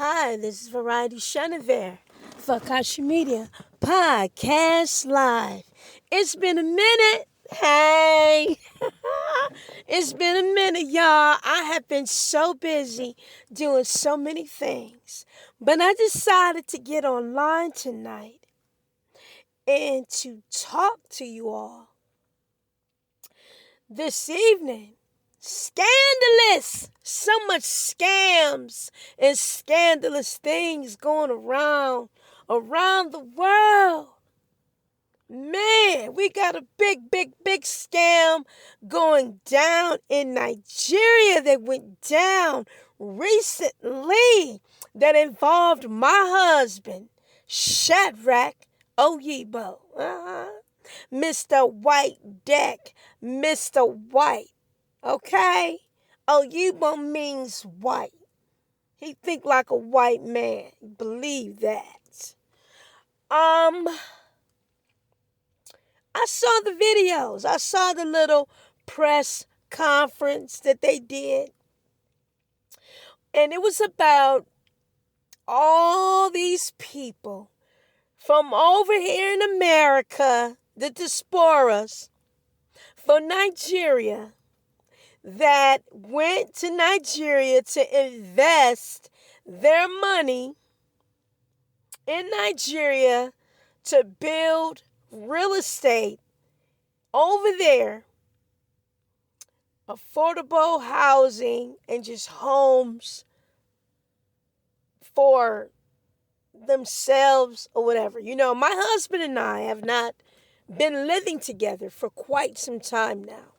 Hi, this is Variety Chenevert for Akashi Media Podcast Live. It's been a minute. Hey, it's been a minute, y'all. I have been so busy doing so many things, but I decided to get online tonight and to talk to you all this evening. Scandalous! So much scams and scandalous things going around the world. Man, we got a big scam going down in Nigeria that went down recently that involved my husband, Shadrach Oyibo. Mr. White Deck, Mr. White. Okay? Oyibo means white. He think like a white man. Believe that. I saw the videos. I saw the little press conference that they did. And it was about all these people from over here in America, the Diasporas, for Nigeria, that went to Nigeria to invest their money in Nigeria to build real estate over there, affordable housing and just homes for themselves or whatever. You know, my husband and I have not been living together for quite some time now.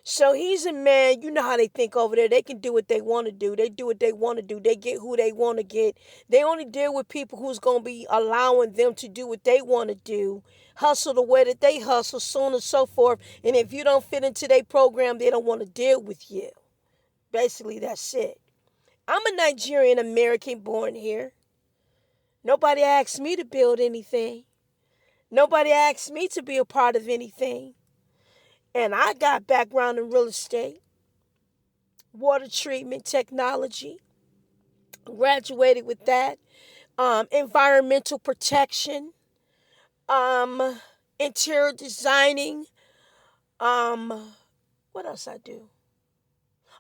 So he's a man, you know how they think over there. They can do what they want to do. They do what they want to do. They get who they want to get. They only deal with people who's going to be allowing them to do what they want to do, hustle the way that they hustle, so on and so forth. And if you don't fit into their program, they don't want to deal with you. Basically, that's it. I'm a Nigerian American born here. Nobody asked me to build anything. Nobody asked me to be a part of anything. And I got background in real estate, water treatment technology, graduated with that, environmental protection, interior designing, what else I do?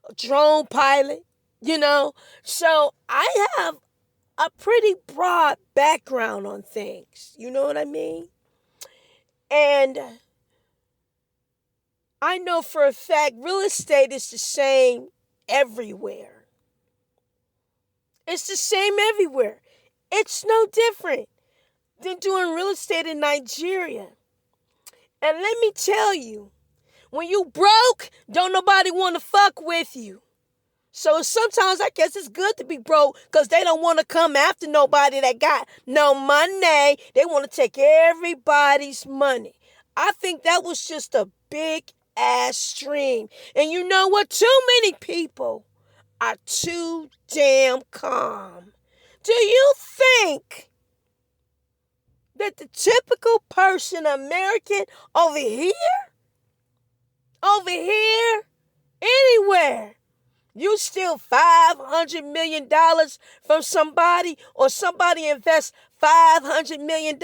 A drone pilot, you know. So I have a pretty broad background on things, you know what I mean? And I know for a fact real estate is the same everywhere. It's the same everywhere. It's no different than doing real estate in Nigeria. And let me tell you, when you broke, don't nobody want to fuck with you. So sometimes I guess it's good to be broke because they don't want to come after nobody that got no money. They want to take everybody's money. I think that was just a big ass stream. And you know what? Too many people are too damn calm. Do you think that the typical person, American, over here, anywhere, you steal $500 million from somebody, or somebody invests $500 million,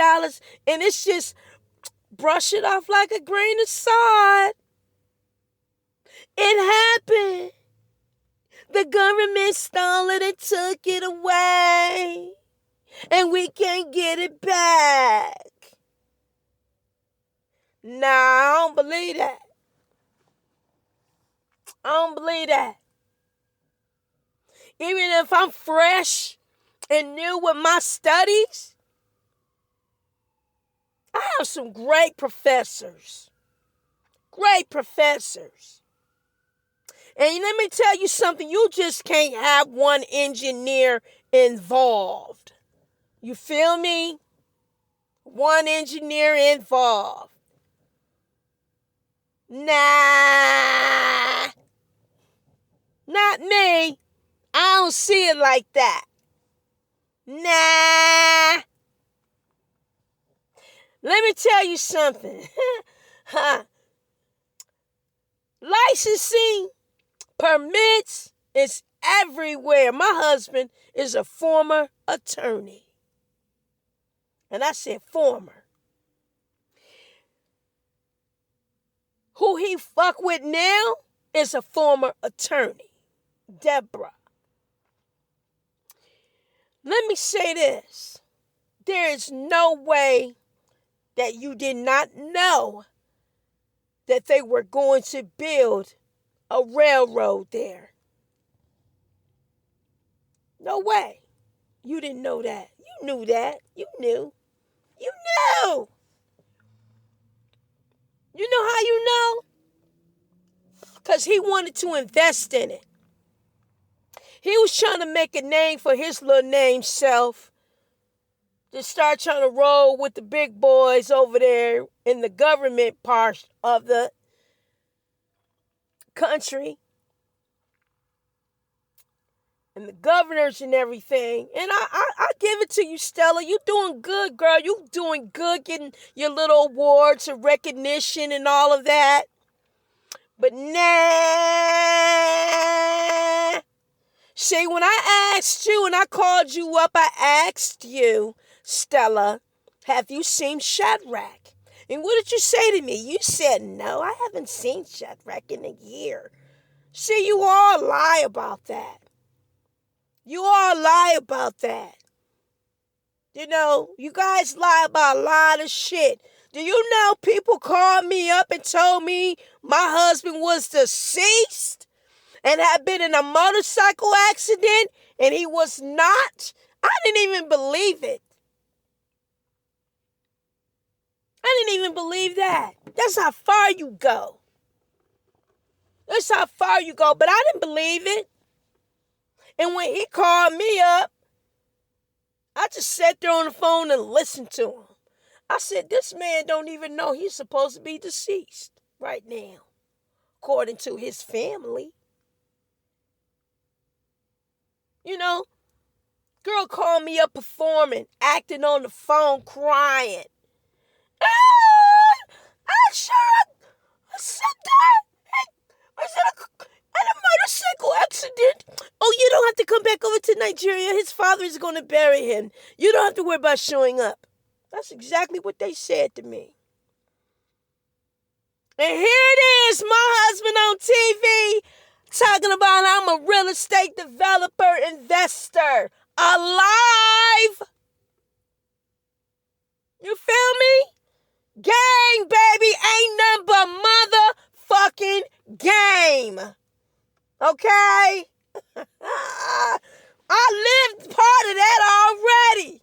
and it's just brush it off like a grain of salt. It happened. The government stole it and took it away. And we can't get it back. Nah, I don't believe that. I don't believe that. Even if I'm fresh and new with my studies, I have some great professors. Great professors. And let me tell you something, you just can't have one engineer involved. You feel me? One engineer involved. Nah. Not me. I don't see it like that. Nah. Let me tell you something. Licensing, permits is everywhere. My husband is a former attorney. And I said former. Who he fuck with now is a former attorney, Deborah. Let me say this. There is no way that you did not know that they were going to build a railroad there. No way. You didn't know that. You knew that. You knew. You knew. You know how you know? Because he wanted to invest in it. He was trying to make a name for his little name self. To start trying to roll with the big boys over there in the government part of the country. And the governors and everything. And I give it to you, Stella. You doing good, girl. You doing good getting your little awards and recognition and all of that. But nah. See, when I asked you and I called you up, I asked you, Stella, have you seen Shadrach? And what did you say to me? You said, no, I haven't seen Shadrach in a year. See, you all lie about that. You all lie about that. You know, you guys lie about a lot of shit. Do you know people called me up and told me my husband was deceased and had been in a motorcycle accident and he was not? I didn't even believe it. I didn't even believe that. That's how far you go. That's how far you go. But I didn't believe it. And when he called me up, I just sat there on the phone and listened to him. I said, this man don't even know he's supposed to be deceased right now, according to his family. You know, girl called me up performing, acting on the phone, crying. I said that. I said, at a motorcycle accident. Oh, you don't have to come back over to Nigeria. His father is going to bury him. You don't have to worry about showing up. That's exactly what they said to me. And here it is, my husband on TV talking about I'm a real estate developer, investor, alive. You feel me? Gang, baby, ain't nothing but motherfucking game. Okay? I lived part of that already.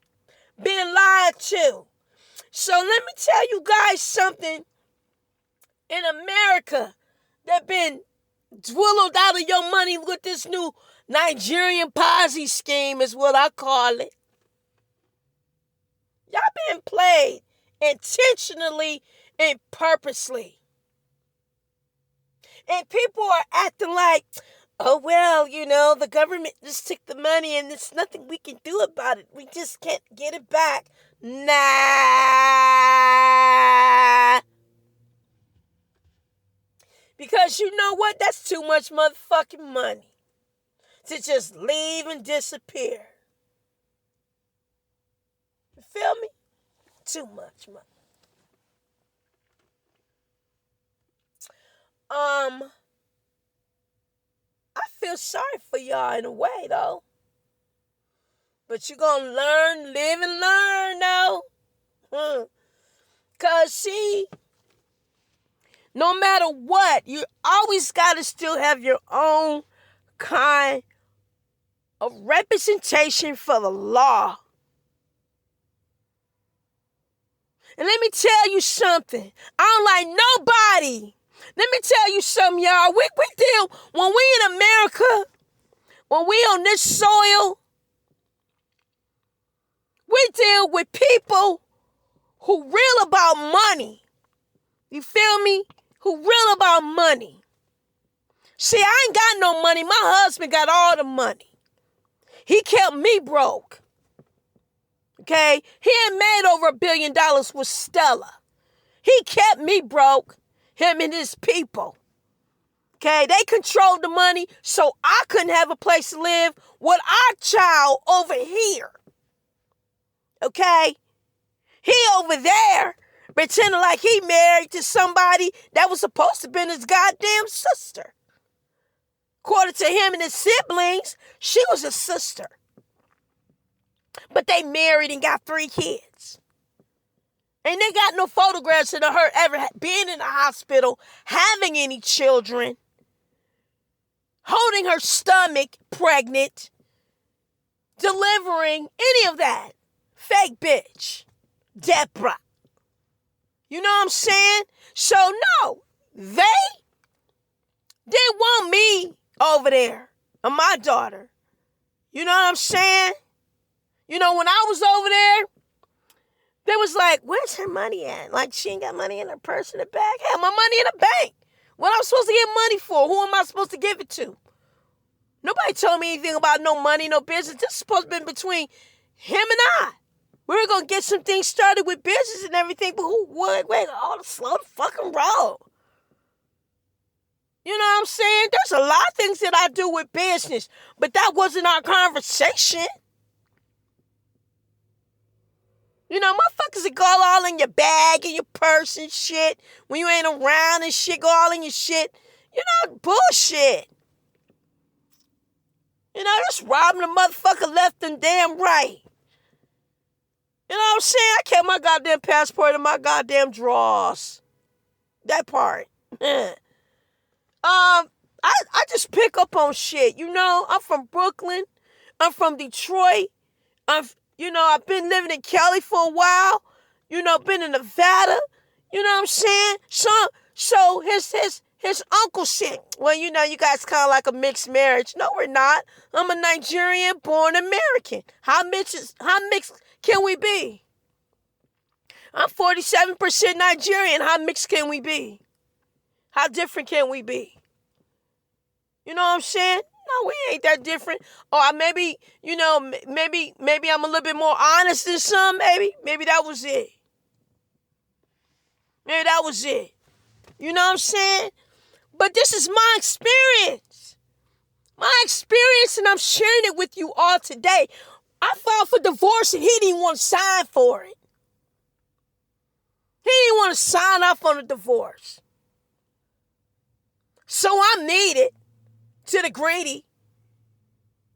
Being lied to. So let me tell you guys something. In America, they've been dwindled out of your money with this new Nigerian Ponzi scheme is what I call it. Y'all been played intentionally and purposely. And people are acting like, oh, well, you know, the government just took the money and there's nothing we can do about it. We just can't get it back. Nah. Because you know what? That's too much motherfucking money to just leave and disappear. You feel me? Too much money. I feel sorry for y'all in a way, though. But you're going to learn, live and learn, though. Because, see, no matter what, you always got to still have your own kind of representation for the law. And let me tell you something. I don't like nobody. Let me tell you something, y'all. We deal, when we in America, when we on this soil, we deal with people who real about money. You feel me? Who real about money. See, I ain't got no money. My husband got all the money. He kept me broke. Okay? He had made over $1 billion with Stella. He kept me broke. Him and his people. Okay, they controlled the money, so I couldn't have a place to live with our child over here. Okay, he over there pretending like he married to somebody that was supposed to be his goddamn sister. According to him and his siblings, she was his sister. But they married and got 3 kids. And they got no photographs of her ever being in the hospital, having any children, holding her stomach pregnant, delivering any of that. Fake bitch. Dept. You know what I'm saying? So no, they didn't want me over there and my daughter. You know what I'm saying? You know, when I was over there, they was like, where's her money at? Like, she ain't got money in her purse in the bag. Hey, my money in the bank. What am I supposed to get money for? Who am I supposed to give it to? Nobody told me anything about no money, no business. This is supposed to be between him and I. We were going to get some things started with business and everything, but who would? Wait, all the slow the fucking roll. You know what I'm saying? There's a lot of things that I do with business, but that wasn't our conversation. You know, motherfuckers that go all in your bag and your purse and shit when you ain't around and shit, go all in your shit. You know, bullshit. You know, just robbing a motherfucker left and damn right. You know what I'm saying? I kept my goddamn passport in my goddamn drawers. That part. I just pick up on shit. You know, I'm from Brooklyn. I'm from Detroit. I've been living in Cali for a while. You know, been in Nevada. You know what I'm saying? So his uncle said, well, you know, you guys kind of like a mixed marriage. No, we're not. I'm a Nigerian born American. How mixed can we be? I'm 47% Nigerian. How mixed can we be? How different can we be? You know what I'm saying? No, we ain't that different. Or maybe, you know, maybe I'm a little bit more honest than some, maybe. Maybe that was it. Maybe that was it. You know what I'm saying? But this is my experience. My experience, and I'm sharing it with you all today. I filed for divorce and he didn't want to sign for it. He didn't want to sign up on the divorce. So I'm needed to the greedy.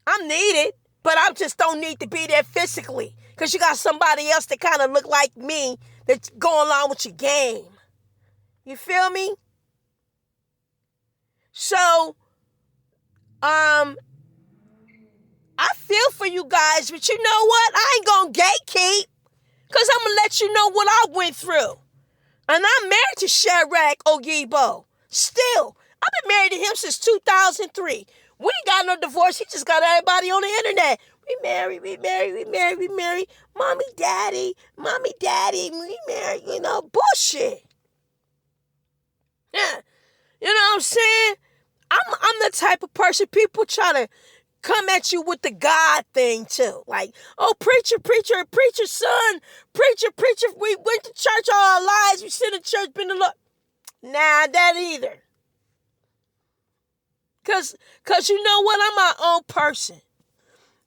I'm needed, but I just don't need to be there physically. Because you got somebody else that kind of look like me that's going along with your game. You feel me? So, I feel for you guys, but you know what? I ain't gonna gatekeep. Because I'm going to let you know what I went through. And I'm married to Shadrach Oyibo. Still, I've been married to him since 2003. We ain't got no divorce. He just got everybody on the internet. We married. Mommy, daddy, we married. You know, bullshit. Yeah. You know what I'm saying? I'm the type of person people try to come at you with the God thing too. Like, oh, preacher, son. Preacher. We went to church all our lives. We sit in church, been to Lord. Nah, that either. Cause you know what? I'm my own person.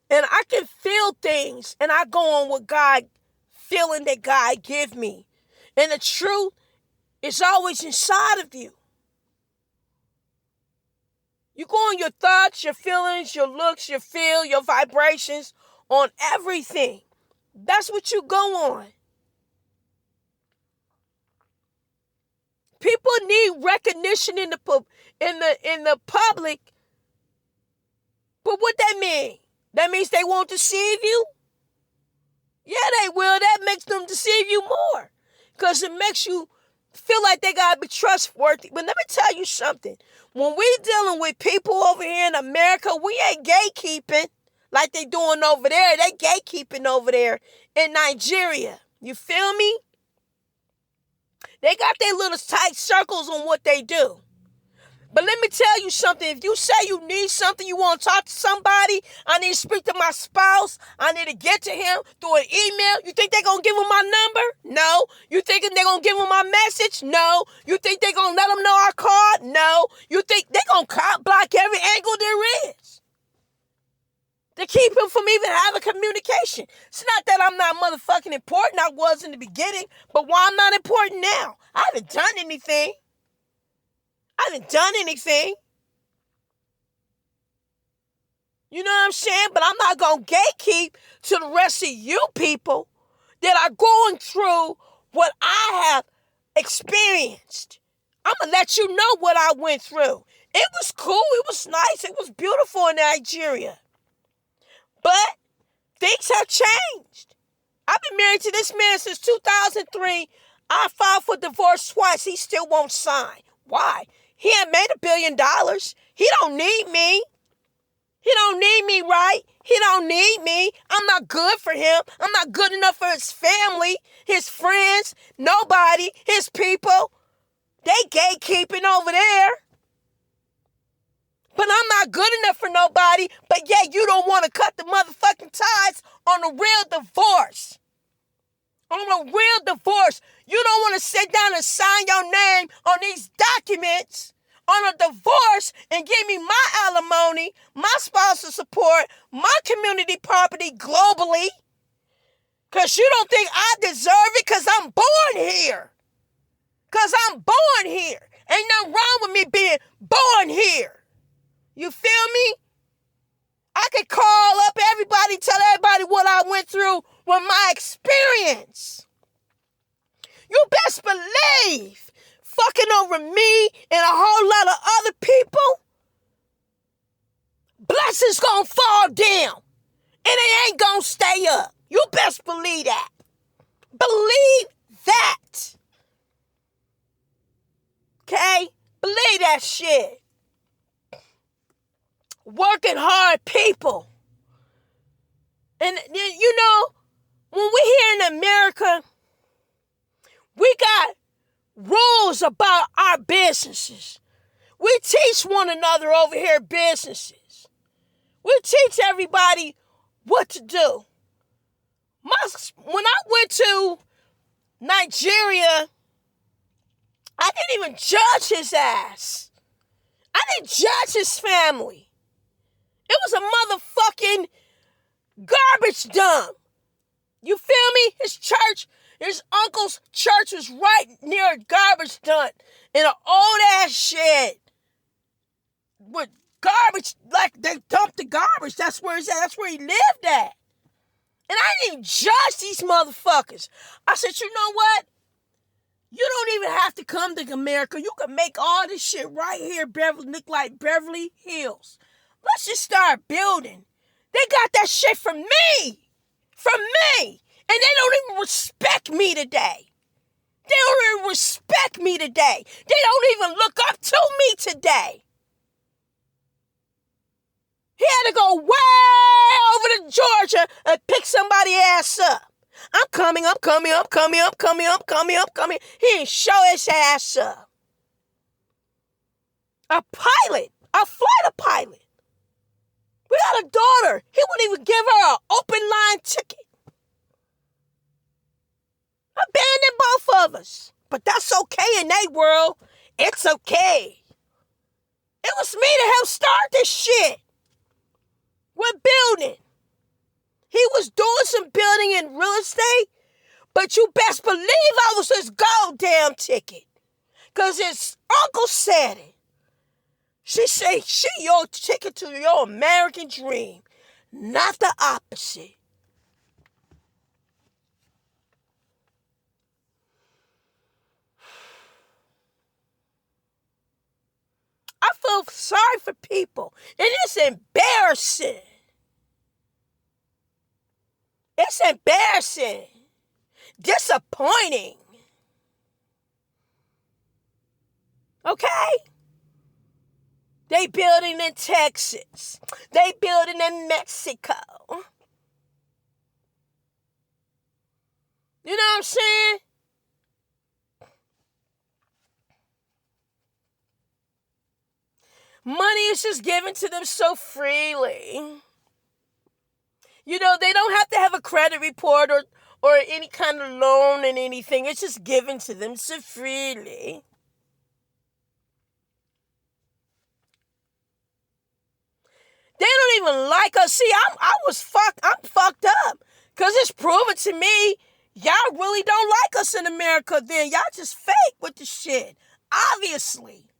And I can feel things. And I go on with God, feeling that God give me. And the truth is always inside of you. You go on your thoughts, your feelings, your looks, your feel, your vibrations, on everything. That's what you go on. People need recognition in the public. But what that mean? That means they won't deceive you? Yeah, they will. That makes them deceive you more. Because it makes you feel like they got to be trustworthy. But let me tell you something. When we dealing with people over here in America, we ain't gatekeeping like they doing over there. They gatekeeping over there in Nigeria. You feel me? They got their little tight circles on what they do. But let me tell you something. If you say you need something, you want to talk to somebody, I need to speak to my spouse, I need to get to him through an email, you think they're going to give him my number? No. You think they're going to give him my message? No. You think they're going to let him know I called? No. You think they're going to block every angle there is to keep him from even having communication? It's not that I'm not motherfucking important. I was in the beginning, but why I'm not important now? I haven't done anything. You know what I'm saying? But I'm not going to gatekeep to the rest of you people that are going through what I have experienced. I'm going to let you know what I went through. It was cool. It was nice. It was beautiful in Nigeria. But things have changed. I've been married to this man since 2003. I filed for divorce twice. He still won't sign. Why? He ain't made $1 billion. He don't need me. He don't need me, right? He don't need me. I'm not good for him. I'm not good enough for his family, his friends, nobody, his people. They gatekeeping over there. But I'm not good enough for nobody, but yet you don't want to cut the motherfucking ties on a real divorce. On a real divorce. You don't want to sit down and sign your name on these documents on a divorce and give me my alimony, my spousal support, my community property globally. Because you don't think I deserve it because I'm born here. Ain't nothing wrong with me being born here. You feel me? I could call up everybody, tell everybody what I went through with my experience. You best believe fucking over me and a whole lot of other people, blessings gonna fall down and they ain't gonna stay up. You best believe that. Believe that. Okay? Believe that shit. Working hard people. And you know, when we're here in America, we got rules about our businesses. We teach one another over here businesses. We teach everybody what to do. When I went to Nigeria, I didn't even judge his ass. I didn't judge his family. It was a motherfucking garbage dump. You feel me? His uncle's church was right near a garbage dump in an old ass shed with garbage, like they dumped the garbage. That's where he's at. That's where he lived at. And I didn't even judge these motherfuckers. I said, you know what? You don't even have to come to America. You can make all this shit right here, look like Beverly Hills. Let's just start building. They got that shit from me. And they don't even respect me today. They don't even look up to me today. He had to go way over to Georgia and pick somebody's ass up. I'm coming. He didn't show his ass up. A flight pilot. We got a daughter. He wouldn't even give her an open line ticket. Abandoned both of us. But that's okay in their world. It's okay. It was me to help start this shit. We're building. He was doing some building in real estate, but you best believe I was his goddamn ticket. Because his uncle said it. She said she your ticket to your American dream, not the opposite. I feel sorry for people, and it's embarrassing. It's embarrassing. Disappointing. Okay? They building in Texas. They building in Mexico. You know what I'm saying? Money is just given to them so freely. You know, they don't have to have a credit report or any kind of loan and anything. It's just given to them so freely. They don't even like us. See, I'm fucked up. Because it's proven to me, y'all really don't like us in America then. Y'all just fake with the shit. Obviously.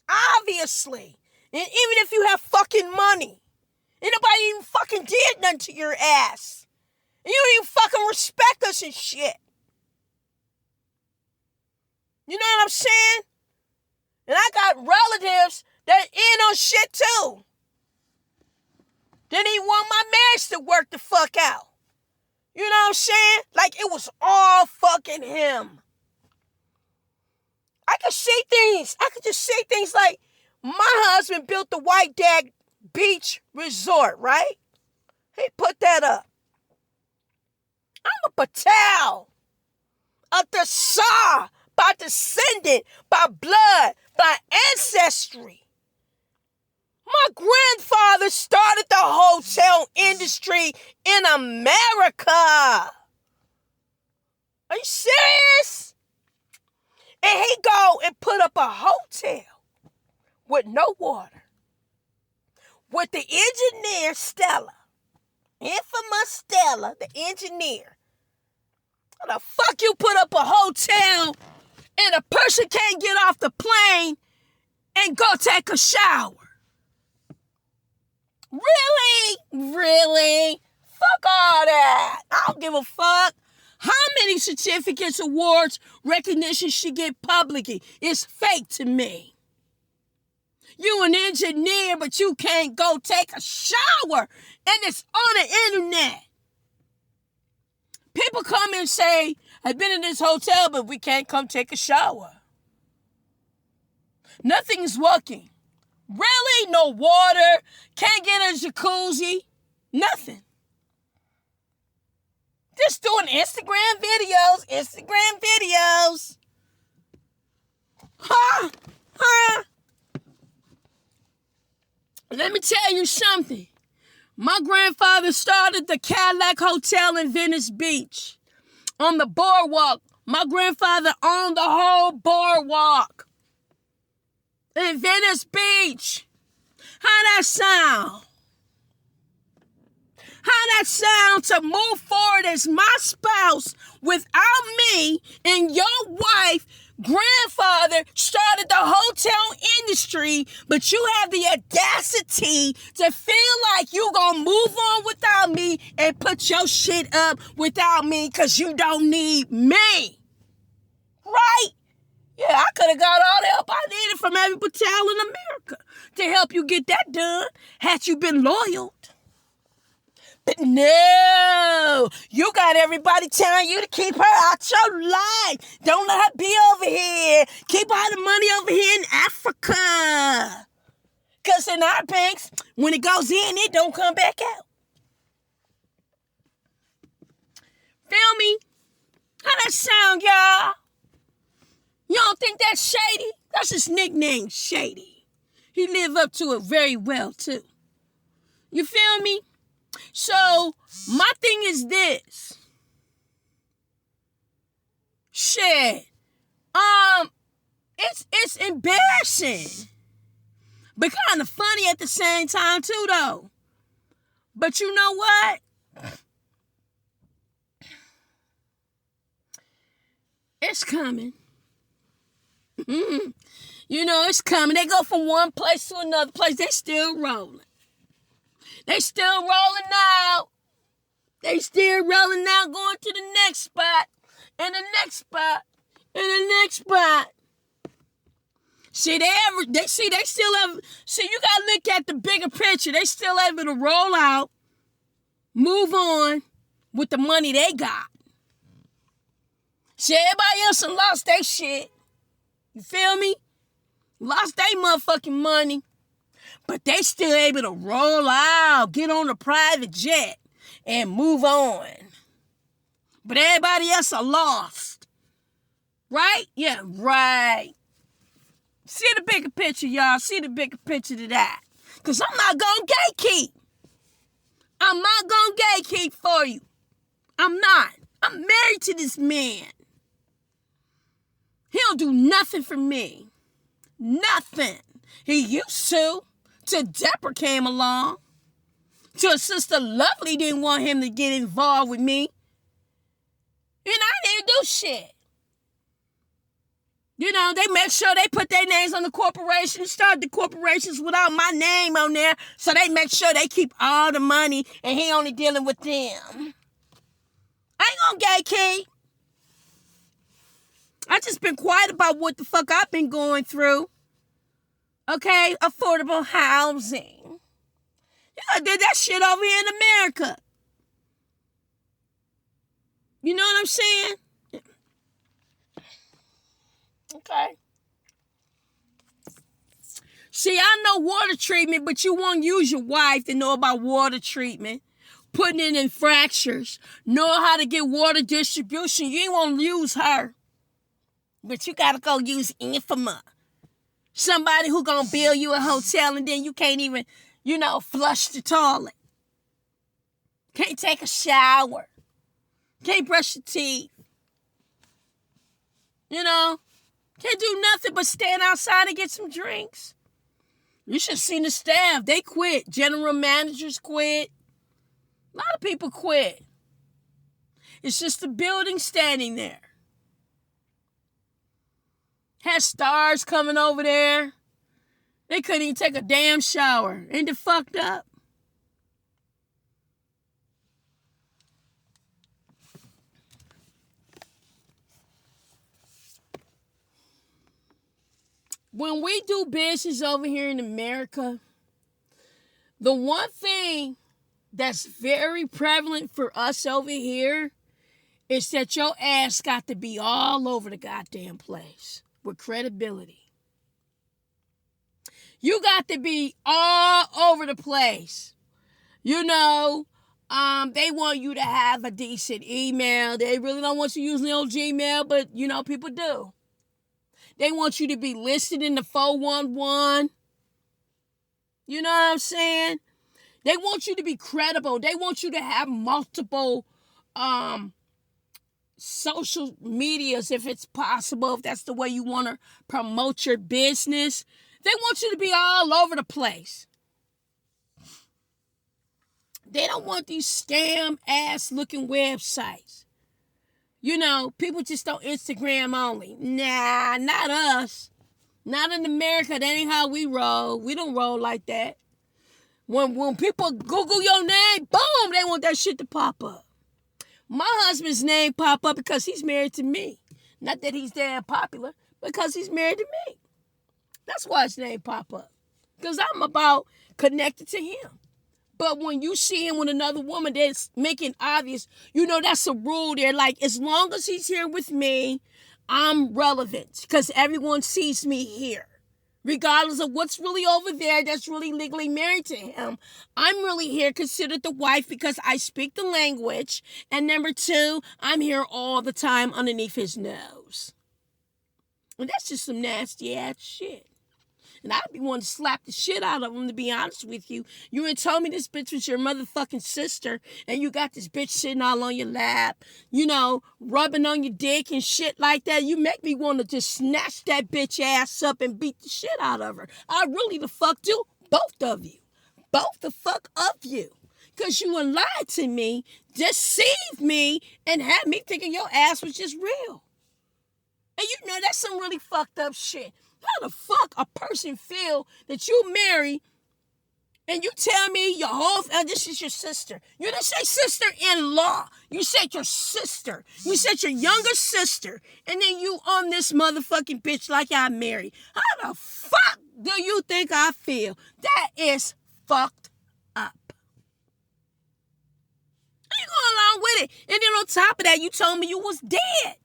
And even if you have fucking money, ain't nobody even fucking did nothing to your ass. And you don't even fucking respect us and shit. You know what I'm saying? And I got relatives that in on shit too. Didn't even want my marriage to work the fuck out. You know what I'm saying? Like it was all fucking him. I could just say things like, my husband built the White Dad Beach Resort, right? He put that up. I'm a Patel, a Desar, by descendant, by blood, by ancestry. My grandfather started the hotel industry in America. Are you serious? And he go and put up a hotel with no water. With the engineer, Stella. Infamous Stella, the engineer. How the fuck you put up a hotel and a person can't get off the plane and go take a shower? Really? Fuck all that. I don't give a fuck. How many certificates, awards, recognition she get publicly? It's fake to me. You an engineer, but you can't go take a shower, and it's on the internet. People come and say, I've been in this hotel, but we can't come take a shower. Nothing's working. Really? No water? Can't get a jacuzzi? Nothing. Just doing Instagram videos. Let me tell you something. My grandfather started the Cadillac Hotel in Venice Beach. On the boardwalk. My grandfather owned the whole boardwalk. In Venice Beach. How that sound? How that sound to move forward as my spouse without me and your wife, grandfather started the hotel industry, but you have the audacity to feel like you gonna move on without me and put your shit up without me because you don't need me. Right? Yeah, I could have got all the help I needed from every Patel in America to help you get that done had you been loyal. But no, you got everybody telling you to keep her out your life. Don't let her be over here. Keep all the money over here in Africa. Because in our banks, when it goes in, it don't come back out. Feel me? How that sound, y'all? You don't think that's shady? That's his nickname, Shady. He lived up to it very well, too. You feel me? So, my thing is this. Shit. It's embarrassing. But kind of funny at the same time, too, though. But you know what? It's coming. You know, it's coming. They go from one place to another place. They still rolling. They still rolling out. They still rolling out, going to the next spot, and the next spot, and the next spot. See, they still have, you gotta look at the bigger picture. They still able to roll out, move on with the money they got. See, everybody else done lost their shit. You feel me? Lost their motherfucking money. But they still able to roll out, get on a private jet, and move on. But everybody else are lost. Right? Yeah, right. See the bigger picture, y'all. See the bigger picture to that. Because I'm not going to gatekeep. I'm not going to gatekeep for you. I'm not. I'm married to this man. He don't do nothing for me. Nothing. He used to. Till Dept came along. Till Sister Lovely didn't want him to get involved with me. And I didn't do shit. You know, they make sure they put their names on the corporation, start the corporations without my name on there, so they make sure they keep all the money and he only dealing with them. I ain't gonna gatekeep. I just been quiet about what the fuck I've been going through. Okay? Affordable housing. I did that shit over here in America. You know what I'm saying? Okay. See, I know water treatment, but you won't use your wife to know about water treatment. Putting it in fractures. Know how to get water distribution. You ain't want to use her. But you got to go use Infama. Somebody who going to bill you a hotel and then you can't even, flush the toilet. Can't take a shower. Can't brush your teeth. Can't do nothing but stand outside and get some drinks. You should have seen the staff. They quit. General managers quit. A lot of people quit. It's just the building standing there. Had stars coming over there. They couldn't even take a damn shower. Ain't it fucked up? When we do business over here in America, the one thing that's very prevalent for us over here is that your ass got to be all over the goddamn place with credibility. You got to be all over the place. They want you to have a decent email. They really don't want you using the old Gmail, but, people do. They want you to be listed in the 411. You know what I'm saying? They want you to be credible. They want you to have multiple social medias if it's possible, if that's the way you want to promote your business. They want you to be all over the place. They don't want these scam-ass looking websites. People just don't Instagram only. Nah, not us. Not in America. That ain't how we roll. We don't roll like that. When people Google your name, boom, they want that shit to pop up. My husband's name pop up because he's married to me. Not that he's damn popular, because he's married to me. That's why his name pop up. Because I'm about connected to him. But when you see him with another woman that's making obvious, that's a rule there. Like, as long as he's here with me, I'm relevant because everyone sees me here. Regardless of what's really over there that's really legally married to him, I'm really here considered the wife because I speak the language. And number two, I'm here all the time underneath his nose. And that's just some nasty ass shit. And I'd be wanting to slap the shit out of him, to be honest with you. You ain't told me this bitch was your motherfucking sister, and you got this bitch sitting all on your lap, rubbing on your dick and shit like that. You make me want to just snatch that bitch ass up and beat the shit out of her. I really the fuck do. Both of you. Both the fuck of you. Because you lied to me, deceived me, and had me thinking your ass was just real. And that's some really fucked up shit. How the fuck a person feel that you marry and you tell me this is your sister. You didn't say sister-in-law. You said your sister. You said your younger sister. And then you on this motherfucking bitch like I married. How the fuck do you think I feel? That is fucked up. You going along with it. And then on top of that, you told me you was dead.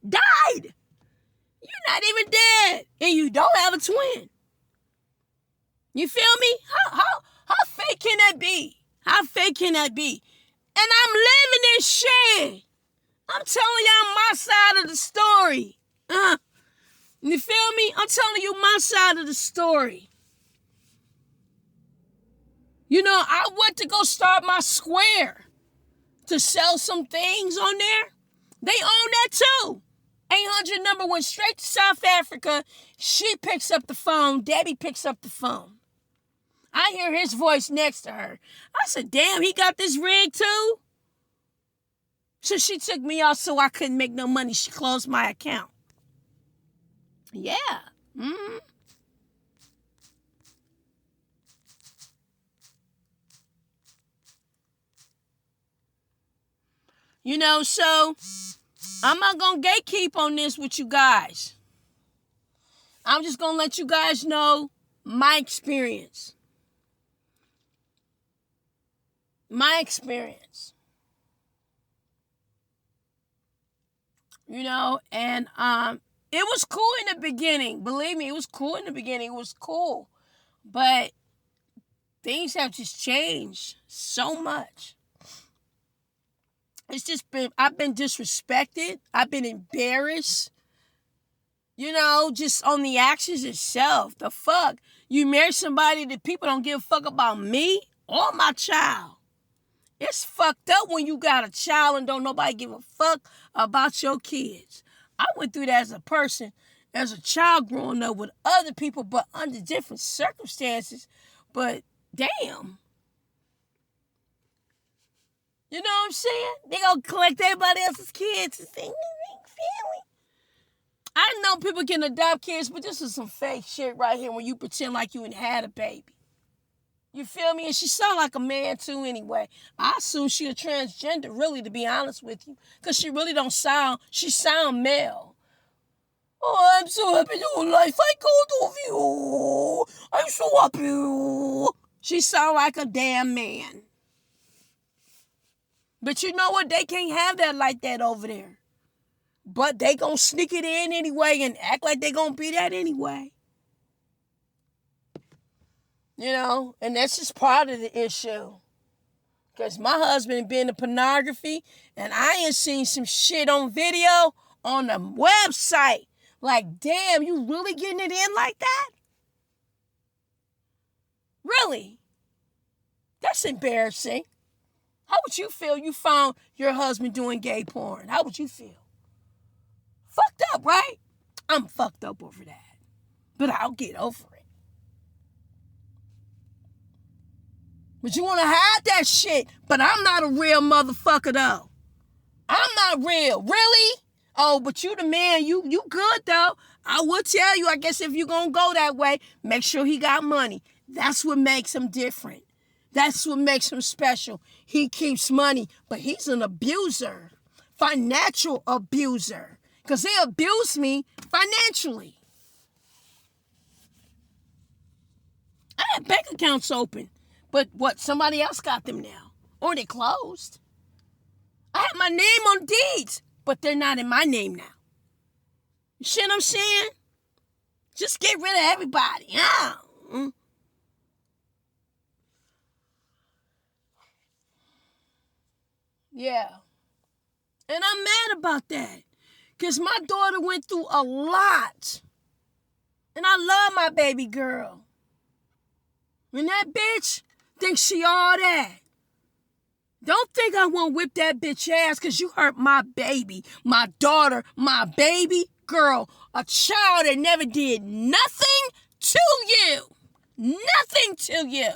Died. You're not even dead. And you don't have a twin. You feel me? How fake can that be? How fake can that be? And I'm living this shit. I'm telling y'all my side of the story. You feel me? I'm telling you my side of the story. You know, I went to go start my square to sell some things on there. They own that too. 800 number went straight to South Africa. She picks up the phone. Debbie picks up the phone. I hear his voice next to her. I said, damn, he got this rig too? So she took me off so I couldn't make no money. She closed my account. Yeah. Mm-hmm. You know, so I'm not going to gatekeep on this with you guys. I'm just going to let you guys know my experience. My experience. You know, and it was cool in the beginning. Believe me, it was cool in the beginning. It was cool. But things have just changed so much. It's just been, I've been disrespected. I've been embarrassed. You know, just on the actions itself. The fuck? You marry somebody that people don't give a fuck about me or my child. It's fucked up when you got a child and don't nobody give a fuck about your kids. I went through that as a person, as a child growing up with other people, but under different circumstances. But damn. You know what I'm saying? They gonna collect everybody else's kids and say, family. I know people can adopt kids, but this is some fake shit right here when you pretend like you ain't had a baby. You feel me? And she sound like a man too anyway. I assume she a transgender, really, to be honest with you. Because she really don't sound, she sound male. Oh, I'm so happy your life. I go to you. I'm so happy. She sound like a damn man. But you know what? They can't have that like that over there. But they gonna sneak it in anyway and act like they gonna be that anyway. You know, and that's just part of the issue. Because my husband been in pornography, and I ain't seen some shit on video on the website. Like, damn, you really getting it in like that? Really? That's embarrassing. How would you feel you found your husband doing gay porn? How would you feel? Fucked up, right? I'm fucked up over that. But I'll get over it. But you want to hide that shit. But I'm not a real motherfucker, though. I'm not real. Really? Oh, but you the man. You good, though. I will tell you, I guess if you're going to go that way, make sure he got money. That's what makes him different. That's what makes him special. He keeps money, but he's an abuser. Financial abuser. Because they abuse me financially. I had bank accounts open. But what, somebody else got them now. Or they closed. I have my name on deeds, but they're not in my name now. You see what I'm saying? Just get rid of everybody. Yeah. Yeah. And I'm mad about that. Because my daughter went through a lot. And I love my baby girl. And that bitch thinks she all that. Don't think I won't whip that bitch ass because you hurt my baby, my daughter, my baby girl, a child that never did nothing to you. Nothing to you.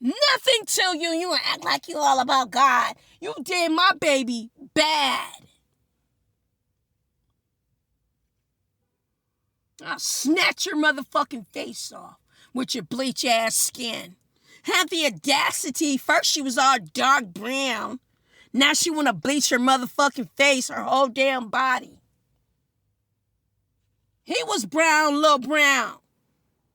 Nothing to you. You act like you all about God. You did my baby bad. I'll snatch your motherfucking face off with your bleach ass skin. Have the audacity. First she was all dark brown. Now she want to bleach her motherfucking face, her whole damn body. He was brown, little brown.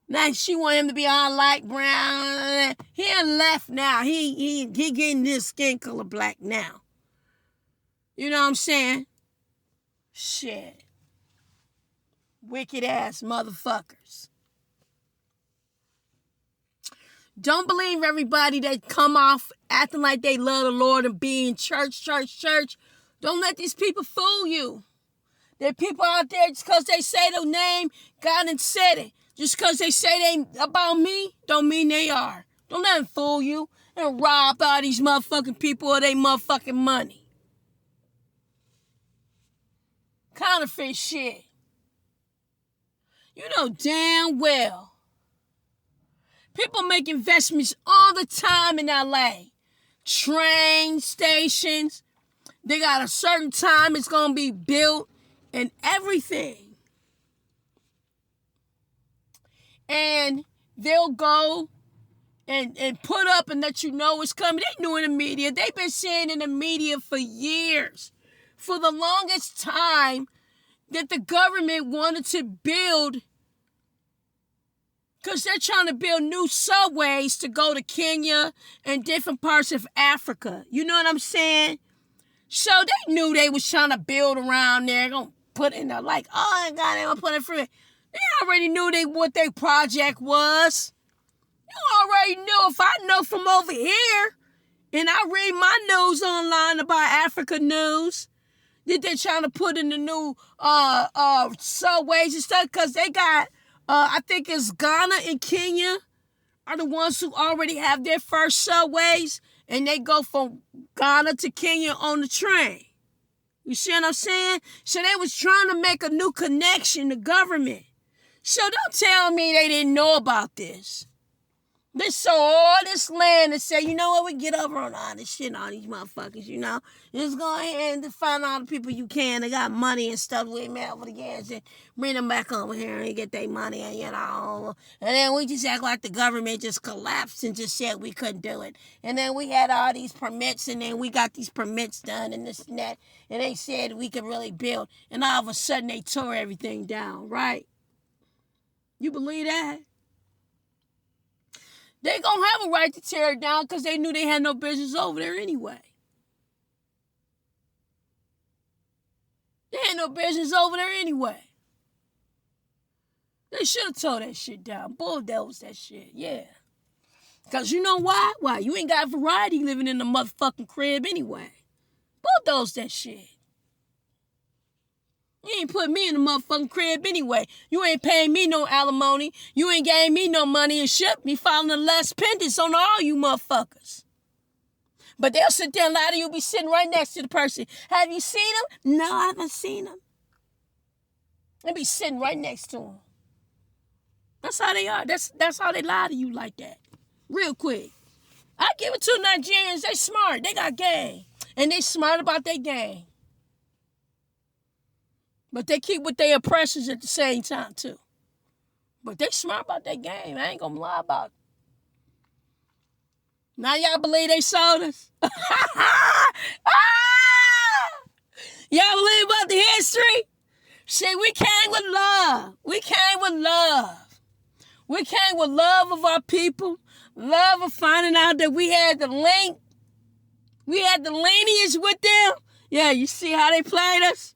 Now she want him to be all light brown. He ain't left now. He getting his skin color black now. You know what I'm saying? Shit. Wicked ass motherfuckers. Don't believe everybody that come off acting like they love the Lord and be in church. Don't let these people fool you. There are people out there, just because they say the name, God done said it. Just because they say they about me, don't mean they are. Don't let them fool you and rob all these motherfucking people of their motherfucking money. Counterfeit shit. You know damn well. People make investments all the time in LA. Train stations. They got a certain time it's going to be built and everything. And they'll go and put up and let you know it's coming. They knew in the media. They've been saying in the media for years. For the longest time that the government wanted to build, because they're trying to build new subways to go to Kenya and different parts of Africa. You know what I'm saying? So they knew they was trying to build around there. Gonna put in there like, oh, God, they gonna put it free. They already knew what their project was. You already knew. If I know from over here, and I read my news online about Africa news, that they're trying to put in the new subways and stuff, because they got, I think it's Ghana and Kenya are the ones who already have their first subways, and they go from Ghana to Kenya on the train. You see what I'm saying? So they was trying to make a new connection, the government. So don't tell me they didn't know about this. They sold all this land and said, you know what, we get over on all this shit and all these motherfuckers, you know. Just go ahead and find all the people you can. They got money and stuff with me over the gas and bring them back over here and get their money and, you know. And then we just act like the government just collapsed and just said we couldn't do it. And then we had all these permits and then we got these permits done and this and that. And they said we could really build. And all of a sudden they tore everything down, right? You believe that? They gonna have a right to tear it down because they knew they had no business over there anyway. They had no business over there anyway. They should have tore that shit down. Bulldozed that shit, yeah. Because you know why? Why? You ain't got variety living in the motherfucking crib anyway. Bulldoze that shit. You ain't put me in the motherfucking crib anyway. You ain't paying me no alimony. You ain't gave me no money and shit. Me filing the last pendants on all you motherfuckers. But they'll sit there and lie to you, be sitting right next to the person. Have you seen them? No, I haven't seen them. They be sitting right next to them. That's how they are. That's how they lie to you like that. Real quick. I give it to Nigerians. They smart. They got game. And they smart about their game. But they keep with their oppressors at the same time, too. But they smart about that game. I ain't gonna lie about it. Now y'all believe they sold us? Y'all believe about the history? See, we came with love. We came with love. We came with love of our people. Love of finding out that we had the link. We had the lineage with them. Yeah, you see how they played us?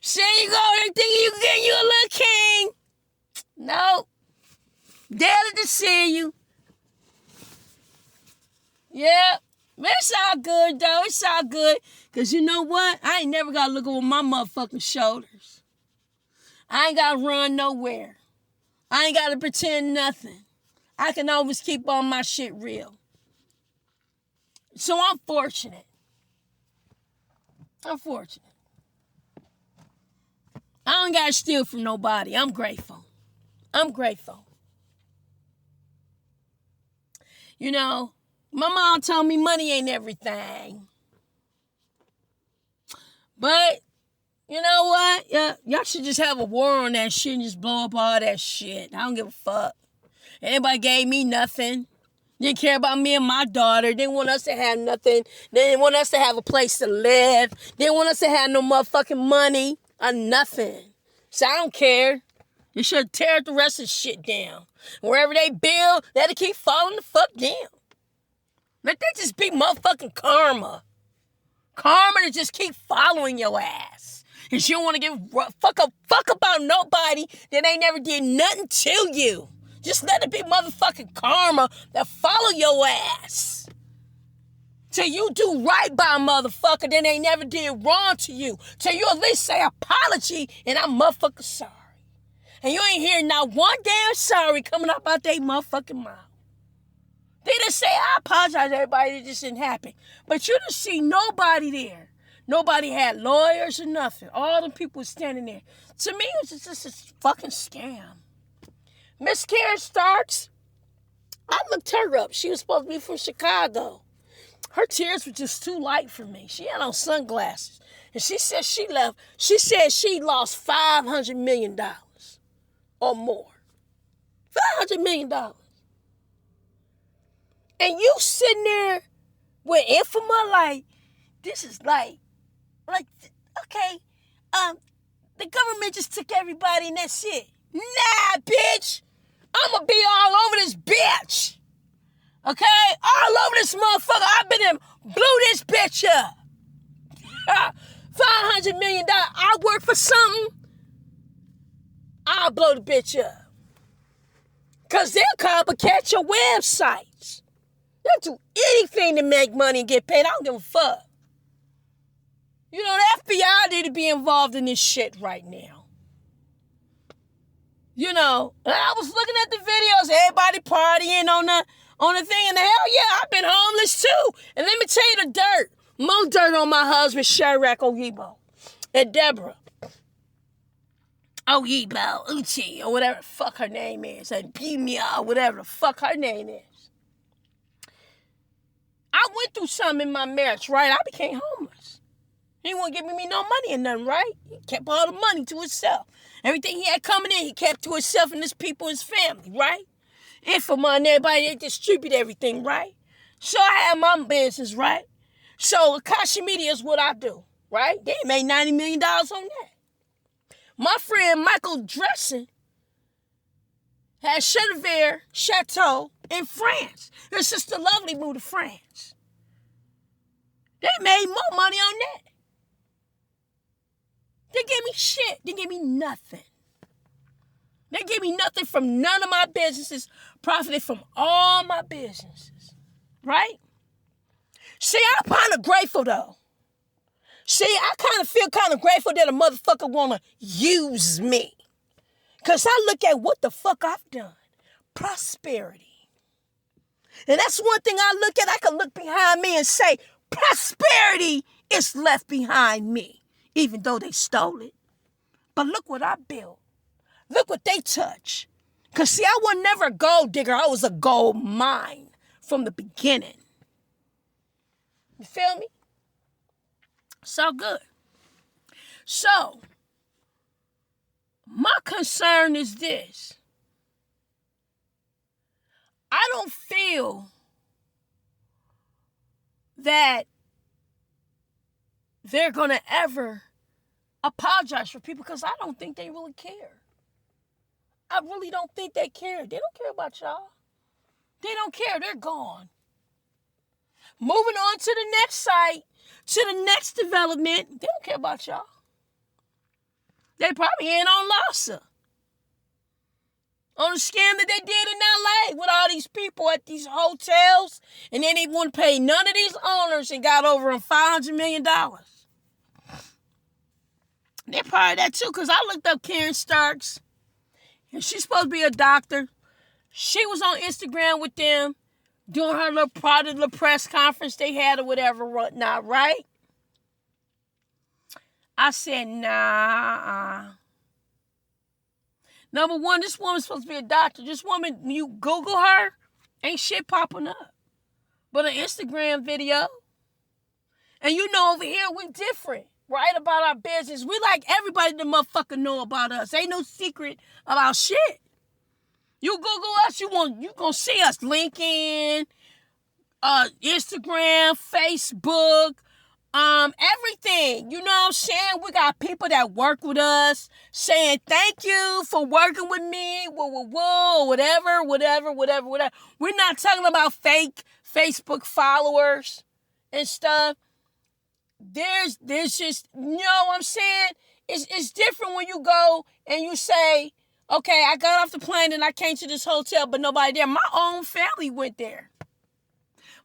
See, you go there thinking you can get you a little king. No. Daily to see you. Yeah. It's all good, though. It's all good. Because you know what? I ain't never got to look over my motherfucking shoulders. I ain't got to run nowhere. I ain't got to pretend nothing. I can always keep all my shit real. So I'm fortunate. I'm fortunate. I don't got to steal from nobody. I'm grateful. I'm grateful. You know, my mom told me money ain't everything. But, you know what? Yeah, y'all should just have a war on that shit and just blow up all that shit. I don't give a fuck. Anybody gave me nothing. Didn't care about me and my daughter. Didn't want us to have nothing. They didn't want us to have a place to live. Didn't want us to have no motherfucking money or nothing. So I don't care. You should tear the rest of the shit down. Wherever they build, that'll keep falling the fuck down. Let that just be motherfucking karma. Karma to just keep following your ass. And you don't want to give a fuck about nobody that ain't never did nothing to you. Just let it be motherfucking karma that follow your ass. till you do right by a motherfucker, then they never did wrong to you. Till you at least say apology and I'm motherfucking sorry. And you ain't hear not one damn sorry coming up out their motherfucking mouth. They didn't say, I apologize to everybody, it just didn't happen. But you didn't see nobody there. Nobody had lawyers or nothing. All them people was standing there. To me, it was just a fucking scam. Miss Karen Starks, I looked her up. She was supposed to be from Chicago. Her tears were just too light for me. She had on sunglasses. And she said she left. She said she lost $500 million or more. $500 million. And you sitting there with Infama like, this is like, okay, the government just took everybody and that's it. Nah, bitch. I'm going to be all over this bitch. Okay? All over this motherfucker. I've been and blew this bitch up. $500 million. I work for something. I'll blow the bitch up. Because they'll copycat your websites. They'll do anything to make money and get paid. I don't give a fuck. You know, the FBI need to be involved in this shit right now. You know, I was looking at the videos, everybody partying on the thing, and hell yeah, I've been homeless too. And let me tell you the dirt. More dirt on my husband, Shadrach Oyibo, and Deborah. Oyibo, Uchi, or whatever the fuck her name is, and Bimia, or whatever the fuck her name is. I went through something in my marriage, right? I became homeless. He wasn't giving me no money or nothing, right? He kept all the money to himself. Everything he had coming in, he kept to himself and his people, his family, right? And for money, everybody, they distribute everything, right? So I had my business, right? So Akashi Media is what I do, right? They made $90 million on that. My friend Michael Dresson had Chenevert Chateau in France. His sister Lovely moved to France. They made more money on that. They gave me shit. They gave me nothing. They gave me nothing from none of my businesses, profited from all my businesses, right? See, I'm kind of grateful, though. See, I kind of feel kind of grateful that a motherfucker want to use me. Because I look at what the fuck I've done. Prosperity. And that's one thing I look at. I can look behind me and say, prosperity is left behind me. Even though they stole it. But look what I built. Look what they touch. Because see, I was never a gold digger. I was a gold mine from the beginning. You feel me? So good. So, my concern is this. I don't feel that they're going to ever apologize for people because I don't think they really care. I really don't think they care. They don't care about y'all. They don't care. They're gone. Moving on to the next site, to the next development. They don't care about y'all. They probably ain't on Lhasa. On the scam that they did in LA with all these people at these hotels. And then they wouldn't pay none of these owners and got over them $500 million. They're probably that too, because I looked up Karen Starks. And she's supposed to be a doctor. She was on Instagram with them doing her little press conference they had or whatever, whatnot, right? I said, nah. Number one, this woman's supposed to be a doctor. This woman, when you Google her, ain't shit popping up. But an Instagram video. And you know over here, we different. Right about our business. We like everybody to motherfucker know about us. Ain't no secret about shit. You Google us, you gonna see us. LinkedIn, Instagram, Facebook, everything. You know what I'm saying? We got people that work with us saying thank you for working with me. Whoa, whatever. We're not talking about fake Facebook followers and stuff. There's just, you know what I'm saying? It's different when you go and you say, okay, I got off the plane and I came to this hotel, but nobody there. My own family went there.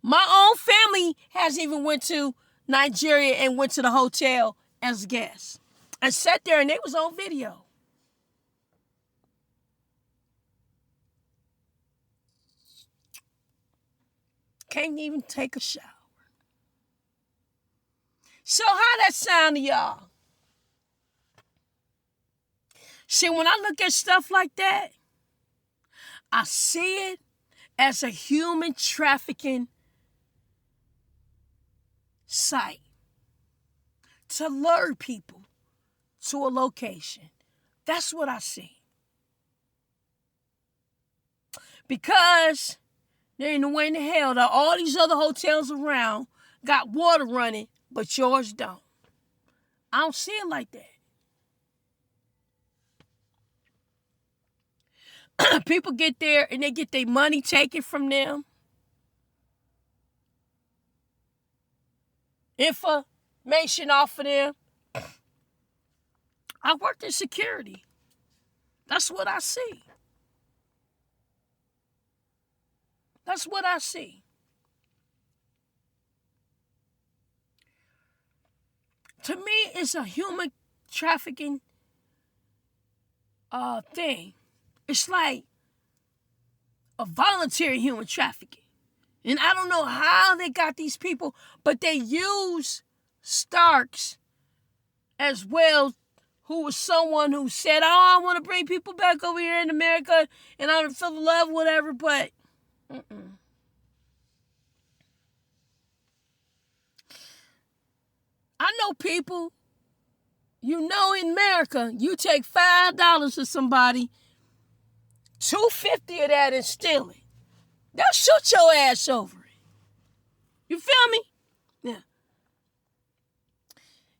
My own family has even went to Nigeria and went to the hotel as guests. And sat there and they was on video. Can't even take a shower. So how that sound to y'all? See, when I look at stuff like that, I see it as a human trafficking site to lure people to a location. That's what I see. Because there ain't no way in the hell that all these other hotels around got water running, but yours don't. I don't see it like that. People get there and they get their money taken from them. Information off of them. I worked in security. That's what I see. That's what I see. To me, it's a human trafficking thing. It's like a voluntary human trafficking. And I don't know how they got these people, but they use Starks as well, who was someone who said, oh, I want to bring people back over here in America and I don't feel the love, whatever, but I know people, in America, you take $5 to somebody, $2.50 of that and steal it. They'll shoot your ass over it. You feel me? Yeah.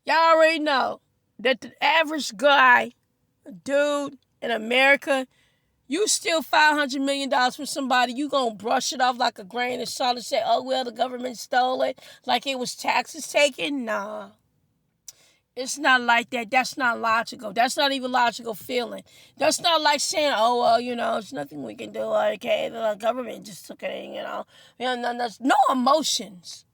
Y'all already know that the average guy, a dude in America, you steal $500 million from somebody, you gonna brush it off like a grain of salt and say, oh, well, the government stole it, like it was taxes taken? Nah. It's not like that. That's not logical. That's not even logical feeling. That's not like saying, oh, well, it's nothing we can do. Okay, the government just took it, no emotions.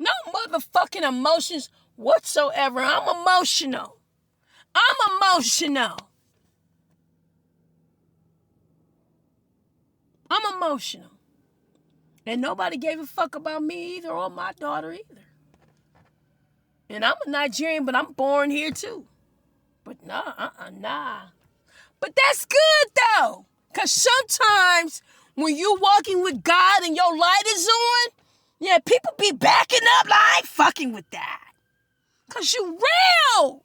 No motherfucking emotions whatsoever. I'm emotional. And nobody gave a fuck about me either or my daughter either. And I'm a Nigerian, but I'm born here too. But nah. But that's good though. Because sometimes when you're walking with God and your light is on, yeah, people be backing up like, I ain't fucking with that. Because you real.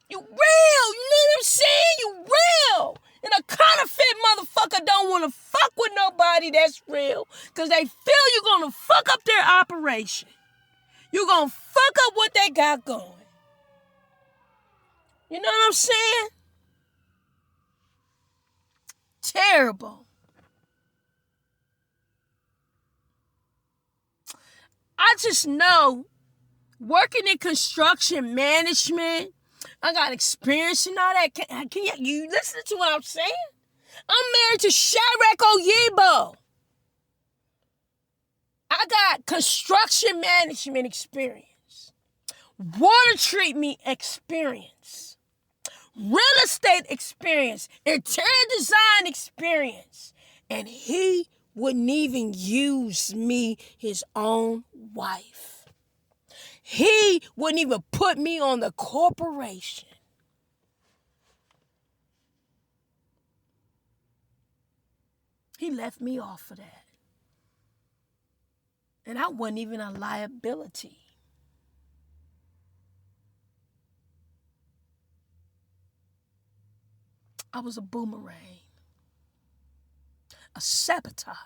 You real. You know what I'm saying? You real. And a counterfeit motherfucker don't want to fuck with nobody that's real. Because they feel you're going to fuck up their operation. You're going to fuck up what they got going. You know what I'm saying? Terrible. I just know, working in construction management, I got experience in all that. Can you listen to what I'm saying? I'm married to Shadrach Oyibo. I got construction management experience, water treatment experience, real estate experience, interior design experience, and he wouldn't even use me, his own wife. He wouldn't even put me on the corporation. He left me off of that. And I wasn't even a liability. I was a boomerang. A sabotage.